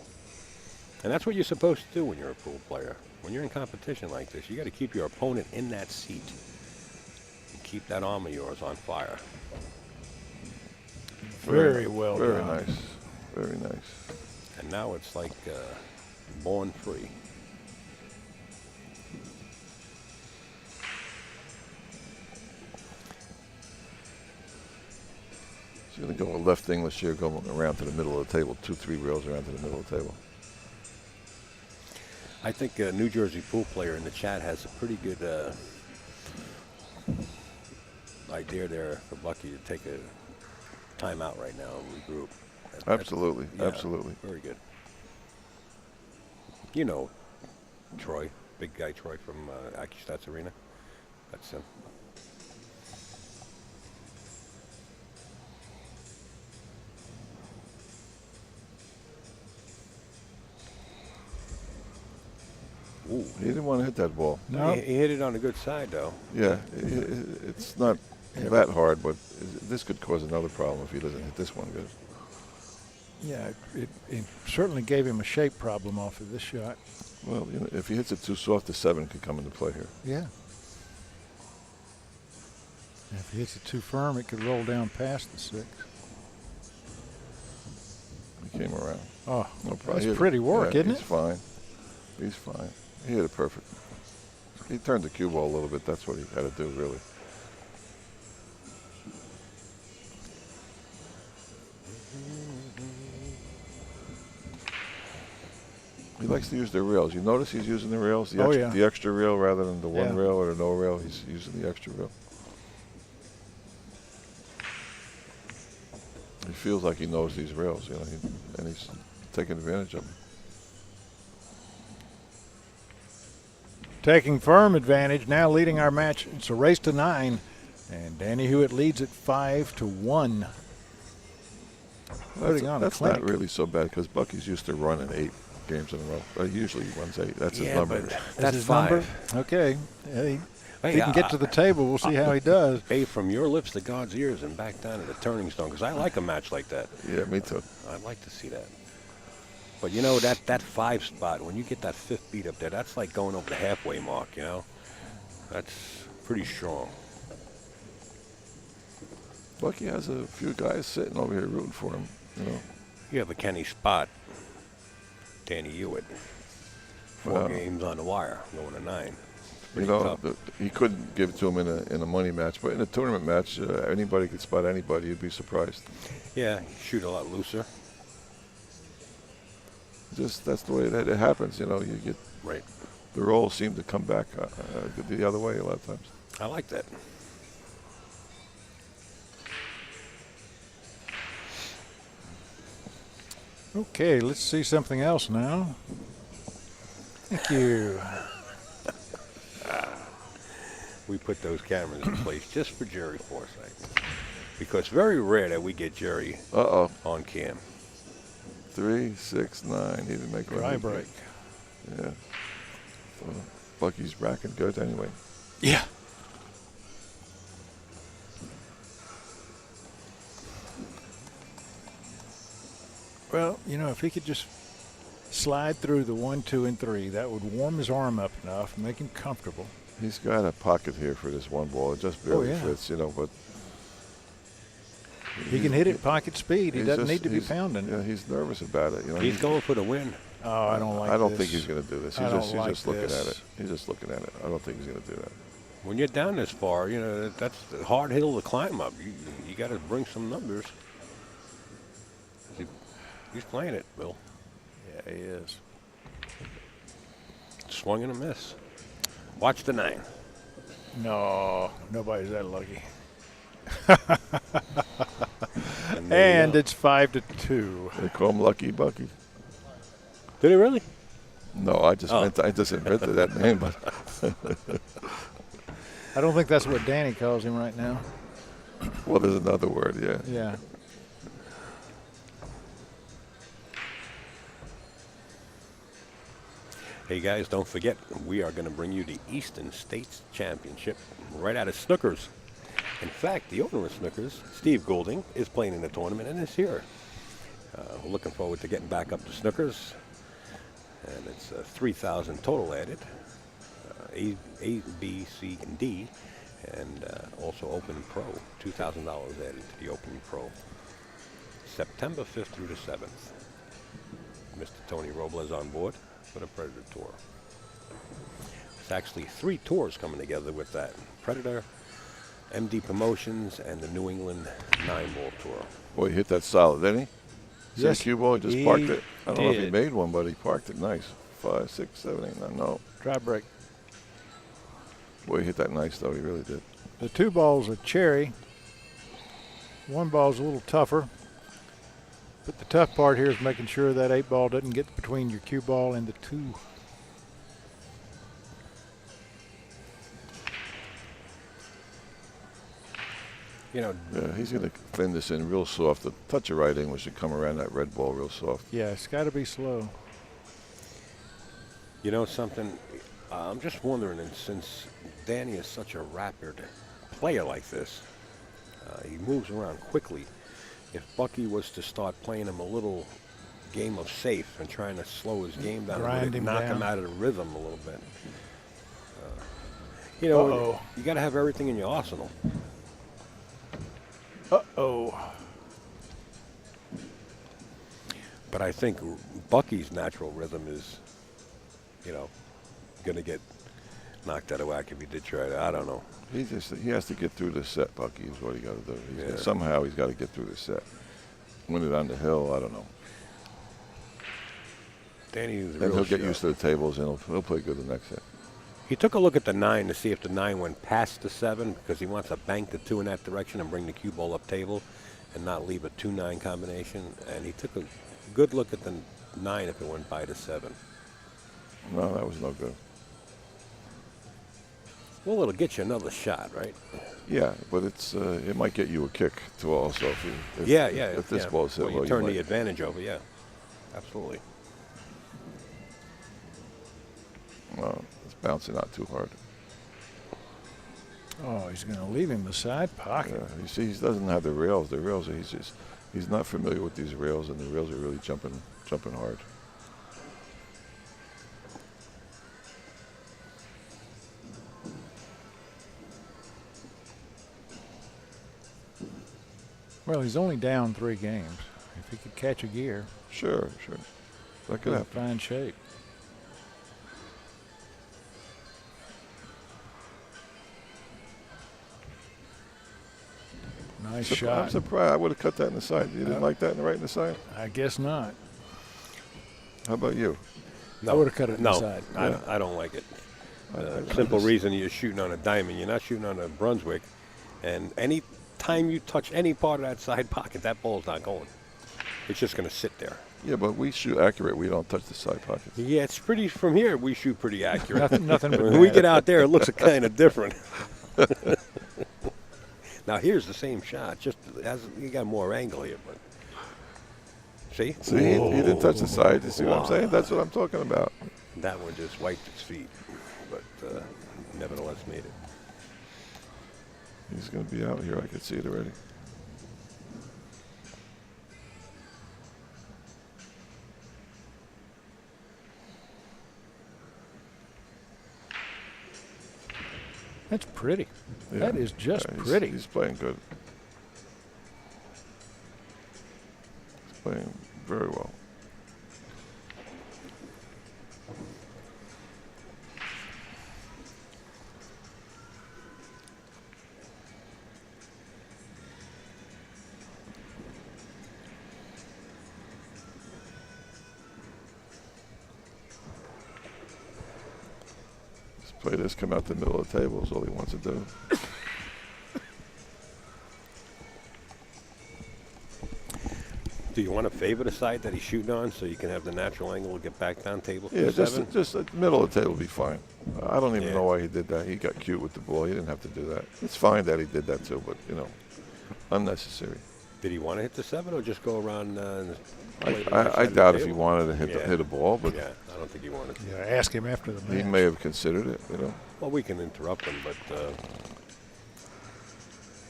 And that's what you're supposed to do when you're a pool player. When you're in competition like this, you got to keep your opponent in that seat and keep that arm of yours on fire. Very well Very done. nice. Very nice. And now it's like born free. He's going to go with left English here, going around to the middle of the table, 2-3 rails around to the middle of the table. I think a New Jersey pool player in the chat has a pretty good idea there for Bucky to take a timeout right now and regroup. Absolutely, Yeah, absolutely. Very good. You know Troy, big guy Troy from Accu-Stats Arena. That's him. Ooh. He didn't want to hit that ball. No. He hit it on the good side, though. Yeah, it's not that hard, but this could cause another problem if he doesn't hit this one good. Yeah, it certainly gave him a shape problem off of this shot. Well, you know, if he hits it too soft, the 7 could come into play here. Yeah. And if he hits it too firm, it could roll down past the 6. He came around. Oh, No problem. that's He hit pretty work, isn't he's it? fine. He's fine. He hit it perfect. He turned the cue ball a little bit. That's what he had to do, really. He likes to use the rails. You notice he's using the rails, the extra rail rather than the one rail or the no rail. He's using the extra rail. He feels like he knows these rails, you know, and he's taking advantage of them. Taking firm advantage, now leading our match. It's a race to 9, and Danny Hewitt leads it 5-1. Putting on a That's clinic. not really so bad because Bucky's used to running 8 games in a row. Usually he runs 8. That's his number. But That's that's his 5. number? Okay. Yeah, he Hey, can get to the table. We'll see how he does. Hey, from your lips to God's ears and back down to the Turning Stone, because I like a match like that. Yeah, me too. I'd like to see that. But you know, that 5 spot, when you get that 5th beat up there, that's like going over the halfway mark, you know? That's pretty strong. Bucky has a few guys sitting over here rooting for him, you know. You have a Kenny Spot, Danny Hewitt. 4 games on the wire, going to 9. You know, he couldn't give it to him in a money match, but in a tournament match, anybody could spot anybody. You'd be surprised. Yeah, shoot a lot looser. Just that's the way that it happens. You know, you get Right. the roles seem to come back the other way a lot of times. I like that. Okay, let's see something else now. Thank you. We put those cameras in place just for Jerry Forsythe. Because it's very rare that we get Jerry on cam. 3, 6, 9. He didn't make Dry one. break. Yeah. So Bucky's racking good anyway. Yeah. Well, you know, if he could just slide through the 1, 2, and 3, that would warm his arm up enough, make him comfortable. He's got a pocket here for this one ball. It just barely fits, you know, but He can hit it pocket speed. He doesn't need to be he's- pounding. Yeah, he's nervous about it. You know, He's going for the win. Oh, I don't like I don't this. think he's going to do this. I He's don't just like looking this. at it. He's just looking at it. I don't think he's going to do that. When you're down this far, you know, that's a hard hill to climb up. You got to bring some numbers. He's playing it, Bill. Yeah, he is. Swung and a miss. Watch the 9. No, nobody's that lucky. And there you And go. it's 5-2. They call him Lucky Bucky. Did he really? No, I just invented that name, but I don't think that's what Danny calls him right now. well, there's another word. Yeah. Yeah. Hey guys, don't forget, we are going to bring you the Eastern States Championship right out of Snookers. In fact, the owner of Snookers, Steve Goulding, is playing in the tournament and is here. We're looking forward to getting back up to Snookers. And it's 3,000 total added. A, B, C, and D. And also Open Pro, $2,000 added to the Open Pro. September 5th through the 7th. Mr. Tony Robles on board for the Predator Tour. It's actually 3 tours coming together with that. Predator, MD Promotions, and the New England 9-ball tour. Boy, he hit that solid, didn't he? Yes, Cue ball, he just he parked it. I don't know if he did. made one, but he parked it nice. 5, 6, 7, 8, 9, no. Try break. Boy, he hit that nice, though. He really did. The 2 balls are cherry. 1 ball's a little tougher. But the tough part here is making sure that 8 ball doesn't get between your cue ball and the 2. You know, Yeah, he's going to thin this in real soft. The touch of right English should come around that red ball real soft. Yeah, it's got to be slow. you know something? I'm just wondering, and since Danny is such a rapid player like this, he moves around quickly. If Bucky was to start playing him a little game of safe and trying to slow his game down, Grind and him knock down. him out of the rhythm a little bit. You know, Uh-oh. you got to have everything in your arsenal. Uh-oh. But I think Bucky's natural rhythm is, you know, going to get knocked out of whack if he did try to. I don't know. He has to get through this set, Bucky, is what he got to do. Yeah. Somehow he's got to get through this set. Win it on the hill, I don't know. Danny is a Then real he'll get shot. used to the tables, and he'll play good the next set. He took a look at the 9 to see if the 9 went past the 7 because he wants to bank the 2 in that direction and bring the cue ball up table and not leave a 2-9 combination. And he took a good look at the 9 if it went by the 7. No, that was no good. Well, it'll get you another shot, right? Yeah, but it might get you a kick too also. If this yeah. ball's hit Well, low, you turn might. the advantage over, yeah. Absolutely. Well, it's bouncing out too hard. Oh, he's going to leave him the side pocket. Yeah, you see, he doesn't have the rails. The rails, he's not familiar with these rails, and the rails are really jumping hard. Well, he's only down 3 games. If he could catch a gear, Sure. That could he's in happen. fine shape. Nice I'm shot. surprised. I would have cut that in the side. You didn't like that in the right in the side? I guess not. How about you? I would have cut it No, inside. I don't like it. I Simple just- reason you're shooting on a diamond. You're not shooting on a Brunswick. And any time you touch any part of that side pocket, that ball's not going. It's just going to sit there. Yeah, but we shoot accurate. We don't touch the side pockets. Yeah, it's pretty, from here, we shoot pretty accurate. Nothing but When we bad. get out there, it looks kind of different. Now, here's the same shot. Just you got more angle here. But see? See, he didn't touch the side. You see what I'm saying? That's what I'm talking about. That one just wiped its feet. But nevertheless made it. He's going to be out here. I could see it already. That's pretty. Yeah. That is just Yeah, pretty. He's playing good. He's playing very well. Just play this, come out the middle of the table is all he wants to do. Do you want to favor the side that he's shooting on so you can have the natural angle to get back down table Yeah, for 7? just the middle of the table will be fine. I don't even Yeah. know why he did that. He got cute with the ball. He didn't have to do that. It's fine that he did that too, but, unnecessary. Did he want to hit the 7 or just go around and play the I right side of the doubt if he table? wanted to hit a ball, but Yeah, I don't think he wanted to. Yeah, ask him after the match. he may have considered it. Well, we can interrupt him, but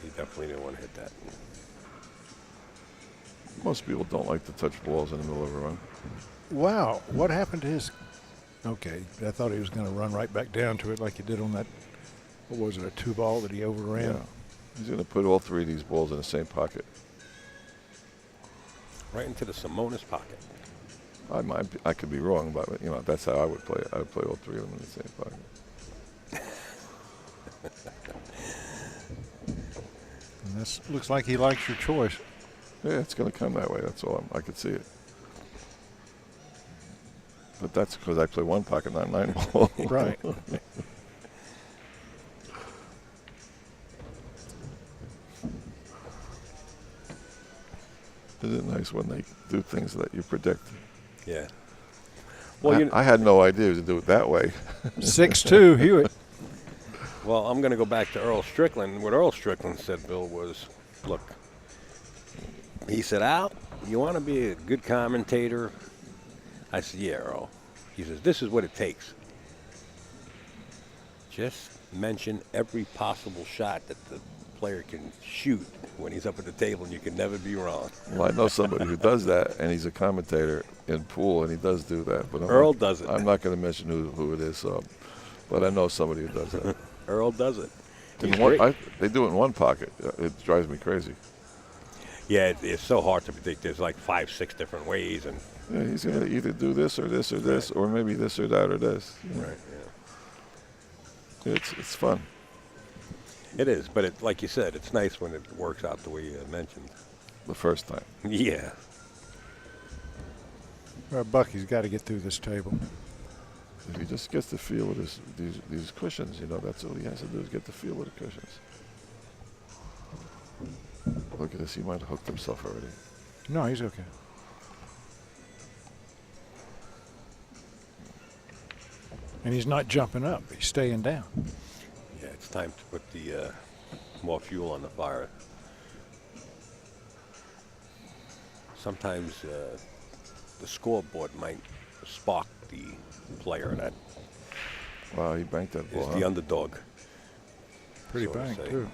he definitely didn't want to hit that. Most people don't like to touch balls in the middle of a run. Wow, what happened to his? Okay, I thought he was going to run right back down to it like he did on that. What was it, a 2-ball that he overran? Yeah. He's going to put all 3 of these balls in the same pocket. Right into the Simonis pocket. I could be wrong, but that's how I would play it. I would play all 3 of them in the same pocket. And this looks like he likes your choice. Yeah, it's going to come that way. That's all. I could see it. But that's because I play 1 pocket, not 9 ball. Right. Isn't it nice when they do things that you predict? Yeah. Well, I had no idea to do it that way. 6-2, Hewitt. Well, I'm going to go back to Earl Strickland. What Earl Strickland said, Bill, was, look, he said, Al, you want to be a good commentator? I said, yeah, Earl. He says, this is what it takes. Just mention every possible shot that the player can shoot when he's up at the table, and you can never be wrong. Well, I know somebody who does that, and he's a commentator in pool, and he does do that. But Earl does it. I'm not going to mention who it is, but I know somebody who does that. Earl does it. They do it in 1 pocket. It drives me crazy. Yeah, it's so hard to predict. There's like 5, 6 different ways, and Yeah, he's going to either do this or this or this, or maybe this or that or this. right, yeah. It's fun. It is, but like you said, it's nice when it works out the way you mentioned. The first time. Yeah. Bucky's got to get through this table. If he just gets the feel of these cushions, that's all he has to do is get the feel of the cushions. Look at this. He might have hooked himself already. No, he's okay. And he's not jumping up. He's staying down. Yeah, it's time to put the more fuel on the fire. Sometimes the scoreboard might spark the player that Wow, he banked that is ball. the underdog. Pretty so to banked, say. too.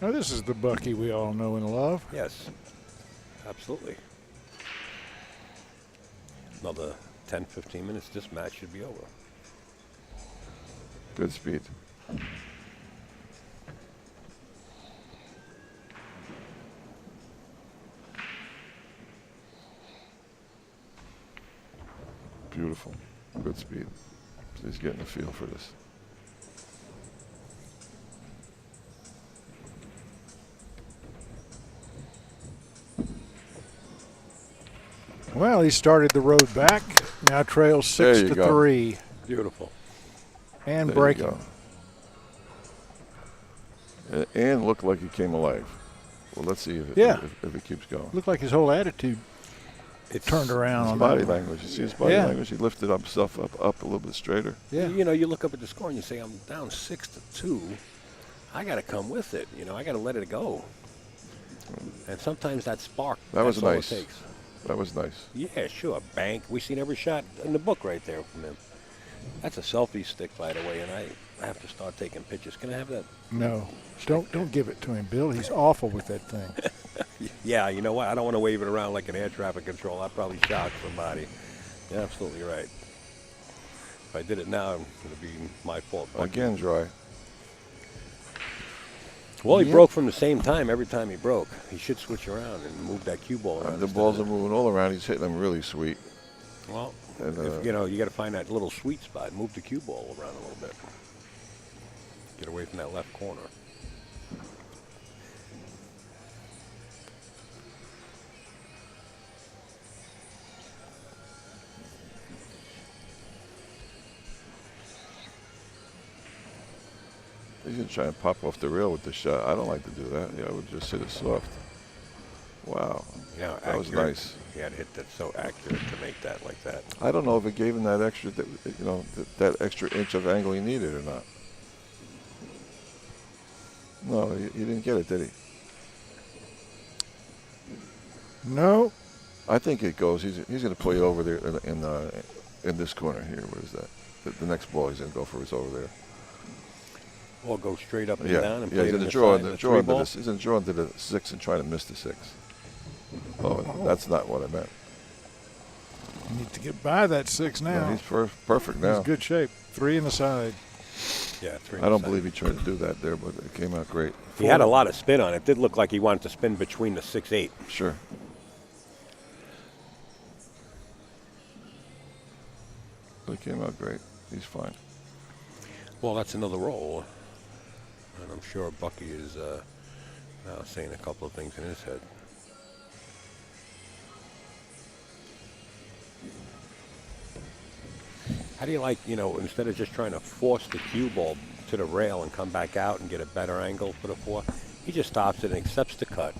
Now, this is the Bucky we all know and love. Yes, absolutely. Another 10, 15 minutes, this match should be over. Good speed. Beautiful. Good speed. He's getting a feel for this. Well, he started the road back. Now trails There you go. 6-3 Beautiful. and There you breaking. go. And looked like he came alive. Well, let's see if it keeps going. Looked like his whole attitude It's turned around His on body that one. language. You see his body Yeah. language? He lifted himself up a little bit straighter. Yeah. You look up at the score and you say, I'm down 6-2. I got to come with it. I got to let it go. And sometimes that spark, That was that's all nice. it takes. That was nice. Yeah, sure. Bank. We seen every shot in the book right there from him. That's a selfie stick, by the way, and I have to start taking pictures. Can I have that? No, don't give it to him, Bill. He's awful with that thing. Yeah, you know what? I don't want to wave it around like an air traffic control. I'd probably shock somebody. You're absolutely right. If I did it now, it would be my fault. Again, dry. Well, he Yep. broke from the same time every time he broke. He should switch around and move that cue ball around. The instead balls are of- moving all around. He's hitting them really sweet. Well, And, you got to find that little sweet spot. Move the cue ball around a little bit. Get away from that left corner. He's going to try and pop off the rail with the shot. I don't like to do that. Yeah, I would just hit it soft. Wow. Yeah, That was accurate. nice. He had hit that so accurate to make that like that. I don't know if it gave him that extra, that extra inch of angle he needed or not. No, he didn't get it, did he? No. I think it goes. He's going to play over there in this corner here. What is that? The next ball he's going to go for is over there. Or go straight up and Yeah, down and yeah. play He's it going in to draw the draw three into ball? this. He's going to draw into the 6 and try to miss the 6. Oh, that's not what I meant. You need to get by that 6 now. No, he's perfect now. He's in good shape. 3 in the side. Yeah, 3. I don't believe he tried to do that there, but it came out great. He had a lot of spin on it. It did look like he wanted to spin between the 6-8. Sure. But it came out great. He's fine. Well, that's another roll. And I'm sure Bucky is now saying a couple of things in his head. How do you like, instead of just trying to force the cue ball to the rail and come back out and get a better angle for the 4, he just stops it and accepts the cut.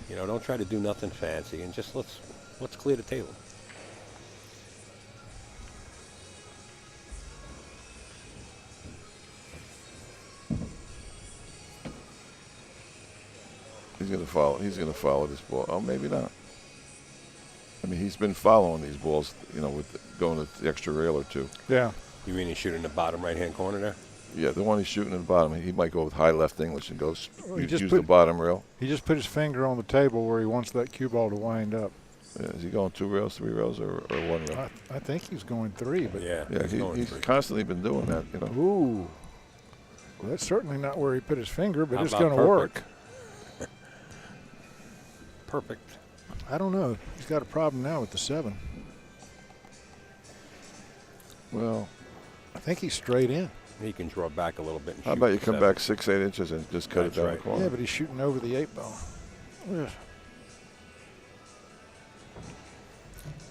Don't try to do nothing fancy and just let's clear the table. He's going to follow this ball. Oh, maybe not. I mean, he's been following these balls, with going to the extra rail or 2. Yeah. You mean he's shooting the bottom right-hand corner there? Yeah, the one he's shooting in the bottom, he might go with high left English and use just the bottom rail. He just put his finger on the table where he wants that cue ball to wind up. Yeah, is he going 2 rails, 3 rails, or 1 rail? I think he's going 3, but Yeah, He's constantly been doing that, Ooh. Well, that's certainly not where he put his finger, but How it's about going to work. Perfect. I don't know. He's got a problem now with the 7. Well, I think he's straight in. He can draw back a little bit. And how shoot about you the come 7. back 6, 8 inches and just cut That's it down right. the corner? Yeah, but he's shooting over the 8 ball. Ugh.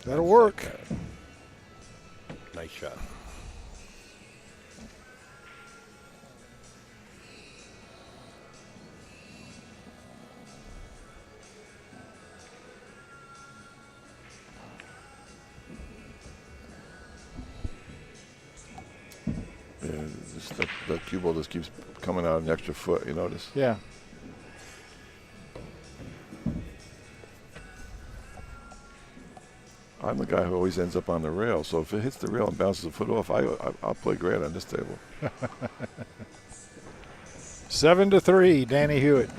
That'll work. Nice shot. Yeah, the cue ball just keeps coming out an extra foot, you notice? Yeah. I'm the guy who always ends up on the rail, so if it hits the rail and bounces a foot off, I'll play great on this table. 7-3, Danny Hewitt.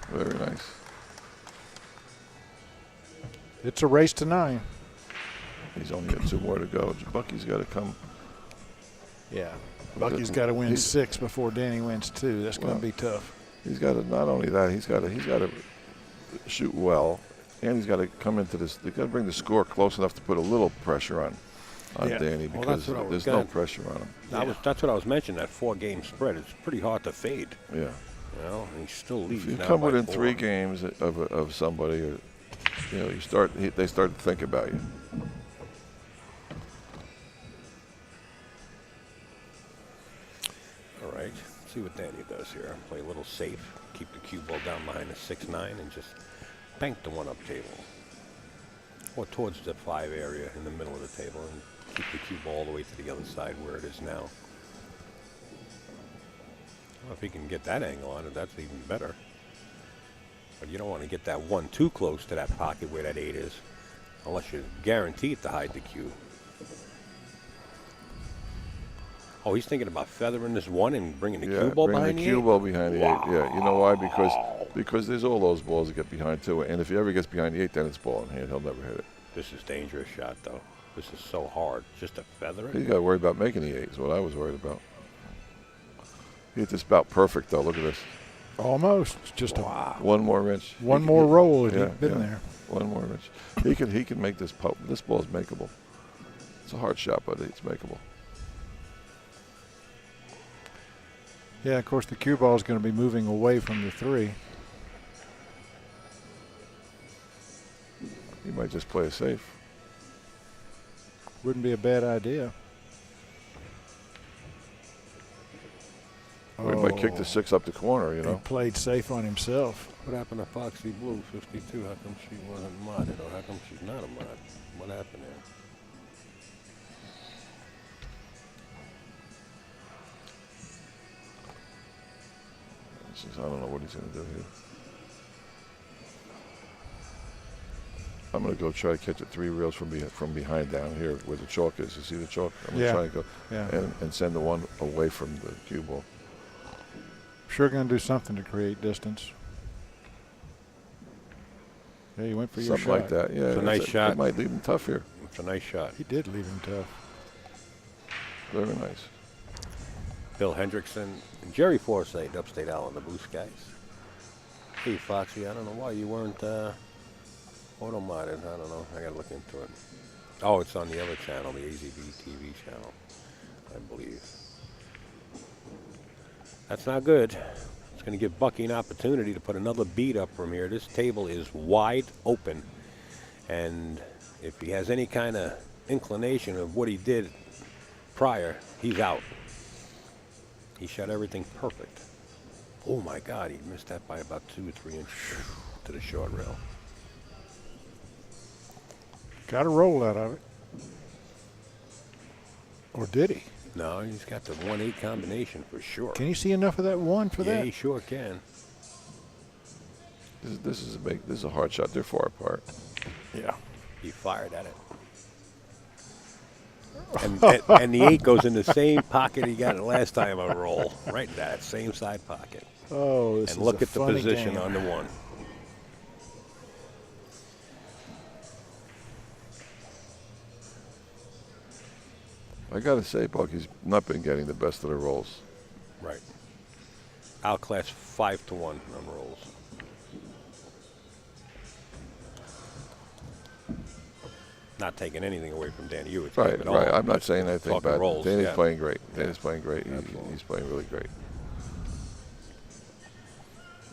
Very nice. It's a race to 9. He's only got 2 more to go. Bucky's got to come. Yeah. Bucky's got to win 6 before Danny wins 2. That's going to be tough. He's got to, not only that, he's got to shoot well, and he's got to come into this. They've got to bring the score close enough to put a little pressure on Danny, Well, because that's what there's no pressure on him. That's what I was mentioning. That 4-game spread. It's pretty hard to fade. Yeah. And he still leads. If you now come by within 4. 3 games of somebody, or they start to think about you. All right. See what Danny does here. Play a little safe. Keep the cue ball down behind the 6-9 and just bank the 1-up table. Or towards the 5 area in the middle of the table and keep the cue ball all the way to the other side where it is now. Well, if he can get that angle on it, that's even better. But you don't want to get that 1 too close to that pocket where that 8 is, unless you're guaranteed to hide the cue. Oh, he's thinking about feathering this 1 and bringing the cue ball behind the 8? Bring the cue ball behind the 8, yeah. You know why? Because there's all those balls that get behind, too. And if he ever gets behind the 8, then it's ball in hand. He'll never hit it. This is a dangerous shot, though. This is so hard. Just to feather it? He's got to worry about making the 8 is what I was worried about. He hit this about perfect, though. Look at this. Almost. Just one more inch. One more roll if he'd been there. One more inch. He can make this. This ball is makeable. It's a hard shot, but it's makeable. Yeah, of course, the cue ball is going to be moving away from the 3. He might just play it safe. Wouldn't be a bad idea. Or he might kick the 6 up the corner, He played safe on himself. What happened to Foxy Blue 52? How come she wasn't modded, or how come she's not a mod? What happened there? I don't know what he's going to do here. I'm going to go try to catch it 3 reels from behind down here where the chalk is. You see the chalk? I'm going to try and go and send the one away from the cue ball. Sure going to do something to create distance. Yeah, he went for your Something shot. like that. Yeah, It's a nice shot. It might leave him tough here. It's a nice shot. He did leave him tough. Very nice. Bill Hendrickson and Jerry Forsythe, Upstate Al on the Blue Skies. Hey, Foxy, I don't know why you weren't auto-modded. I don't know. I got to look into it. Oh, it's on the other channel, the AZB TV channel, I believe. That's not good. It's going to give Bucky an opportunity to put another beat up from here. This table is wide open. And if he has any kind of inclination of what he did prior, he's out. He shot everything perfect. Oh, my God. He missed that by about 2 or 3 inches to the short rail. Got a roll out of it. Or did he? No, he's got the 1-8 combination for sure. Can you see enough of that one for Yeah, that? he sure can. This is a hard shot. They're far apart. Yeah. He fired at it. And the 8 goes in the same pocket he got it last time I roll. Right in that same side pocket. Oh, this is And look a at the funny position game. on the 1. I got to say, Bucky's not been getting the best of the rolls. Right. Outclassed 5-1 on rolls. Not taking anything away from Danny Hewitt. Right, at right. all. I'm not saying anything Talking bad. rolls, Danny's yeah. playing great. Danny's Yeah. playing great. Absolutely. He's playing really great.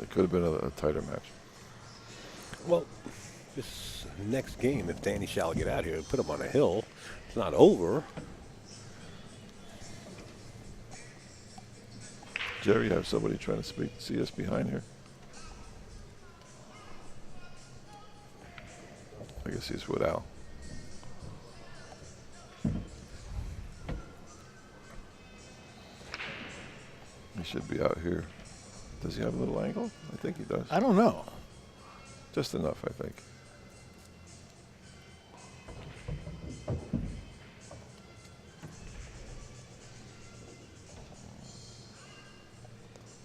It could have been a tighter match. Well, this next game, if Danny shall get out here, put him on a hill. It's not over. Jerry, you have somebody trying to see us behind here? I guess he's with Al. He should be out here. Does he have a little angle? I think he does. I don't know. Just enough, I think.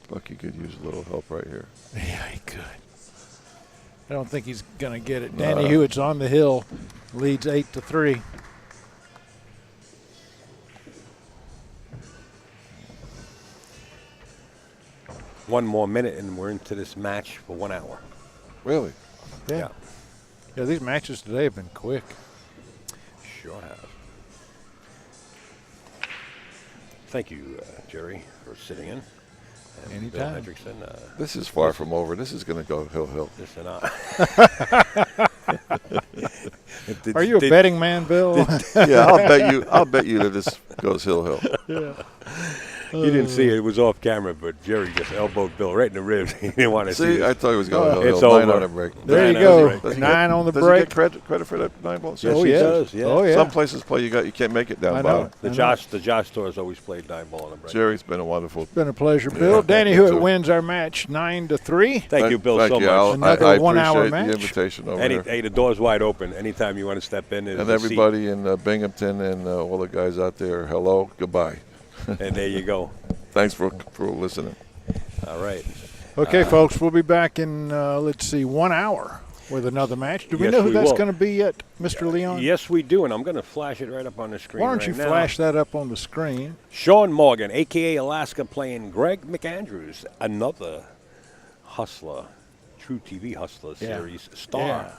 Bucky could use a little help right here. Yeah, he could. I don't think he's going to get it. Danny Hewitt's on the hill, leads 8-3. One more minute, and we're into this match for 1 hour. Really? Yeah. Yeah, these matches today have been quick. Sure have. Thank you, Jerry, for sitting in. And Anytime. Bill Hendrickson. This is far from over. This is going to go hill. Listen, Are you a betting man, Bill? Yeah, I'll bet you that this goes hill. Yeah. You didn't see it. It was off camera, but Jerry just elbowed Bill right in the ribs. He didn't want to see See, I it. thought he was going It's hill. 9 over. on a break. There you Nine go. on the break. 9 on the Does break. he get credit for that 9 ball? Yes, Oh, he yeah. does. Yeah. Oh, yeah. Some places play you can't make it down I bottom. know. The Josh Tours always played 9 ball on the break. Jerry's been a wonderful. Been a pleasure, Bill. Yeah, Danny you Hewitt too. wins our match 9-3. Thank you, Bill, Thank so you, much. Al. Another I 1 hour appreciate match. the invitation over there. Hey, the door's wide open. Anytime you want to step in, there's And a seat. everybody in Binghamton and all the guys out there, hello, goodbye. And there you go. Thanks for listening. All right. Okay, folks, we'll be back in, 1 hour with another match. Do we Yes, know who we that's will. going to be yet, Mr. Leon? Yes, we do, and I'm going to flash it right up on the screen. Why don't right you now. flash that up on the screen? Sean Morgan, a.k.a. Alaska, playing Greg McAndrews, another Hustler, True TV Hustler Yeah. series star.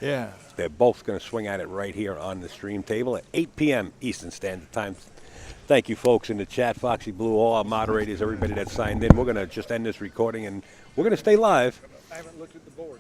Yeah. They're both going to swing at it right here on the stream table at 8 p.m. Eastern Standard Time. Thank you, folks, in the chat, Foxy Blue, all our moderators, everybody that signed in. We're going to just end this recording, and we're going to stay live. I haven't looked at the board.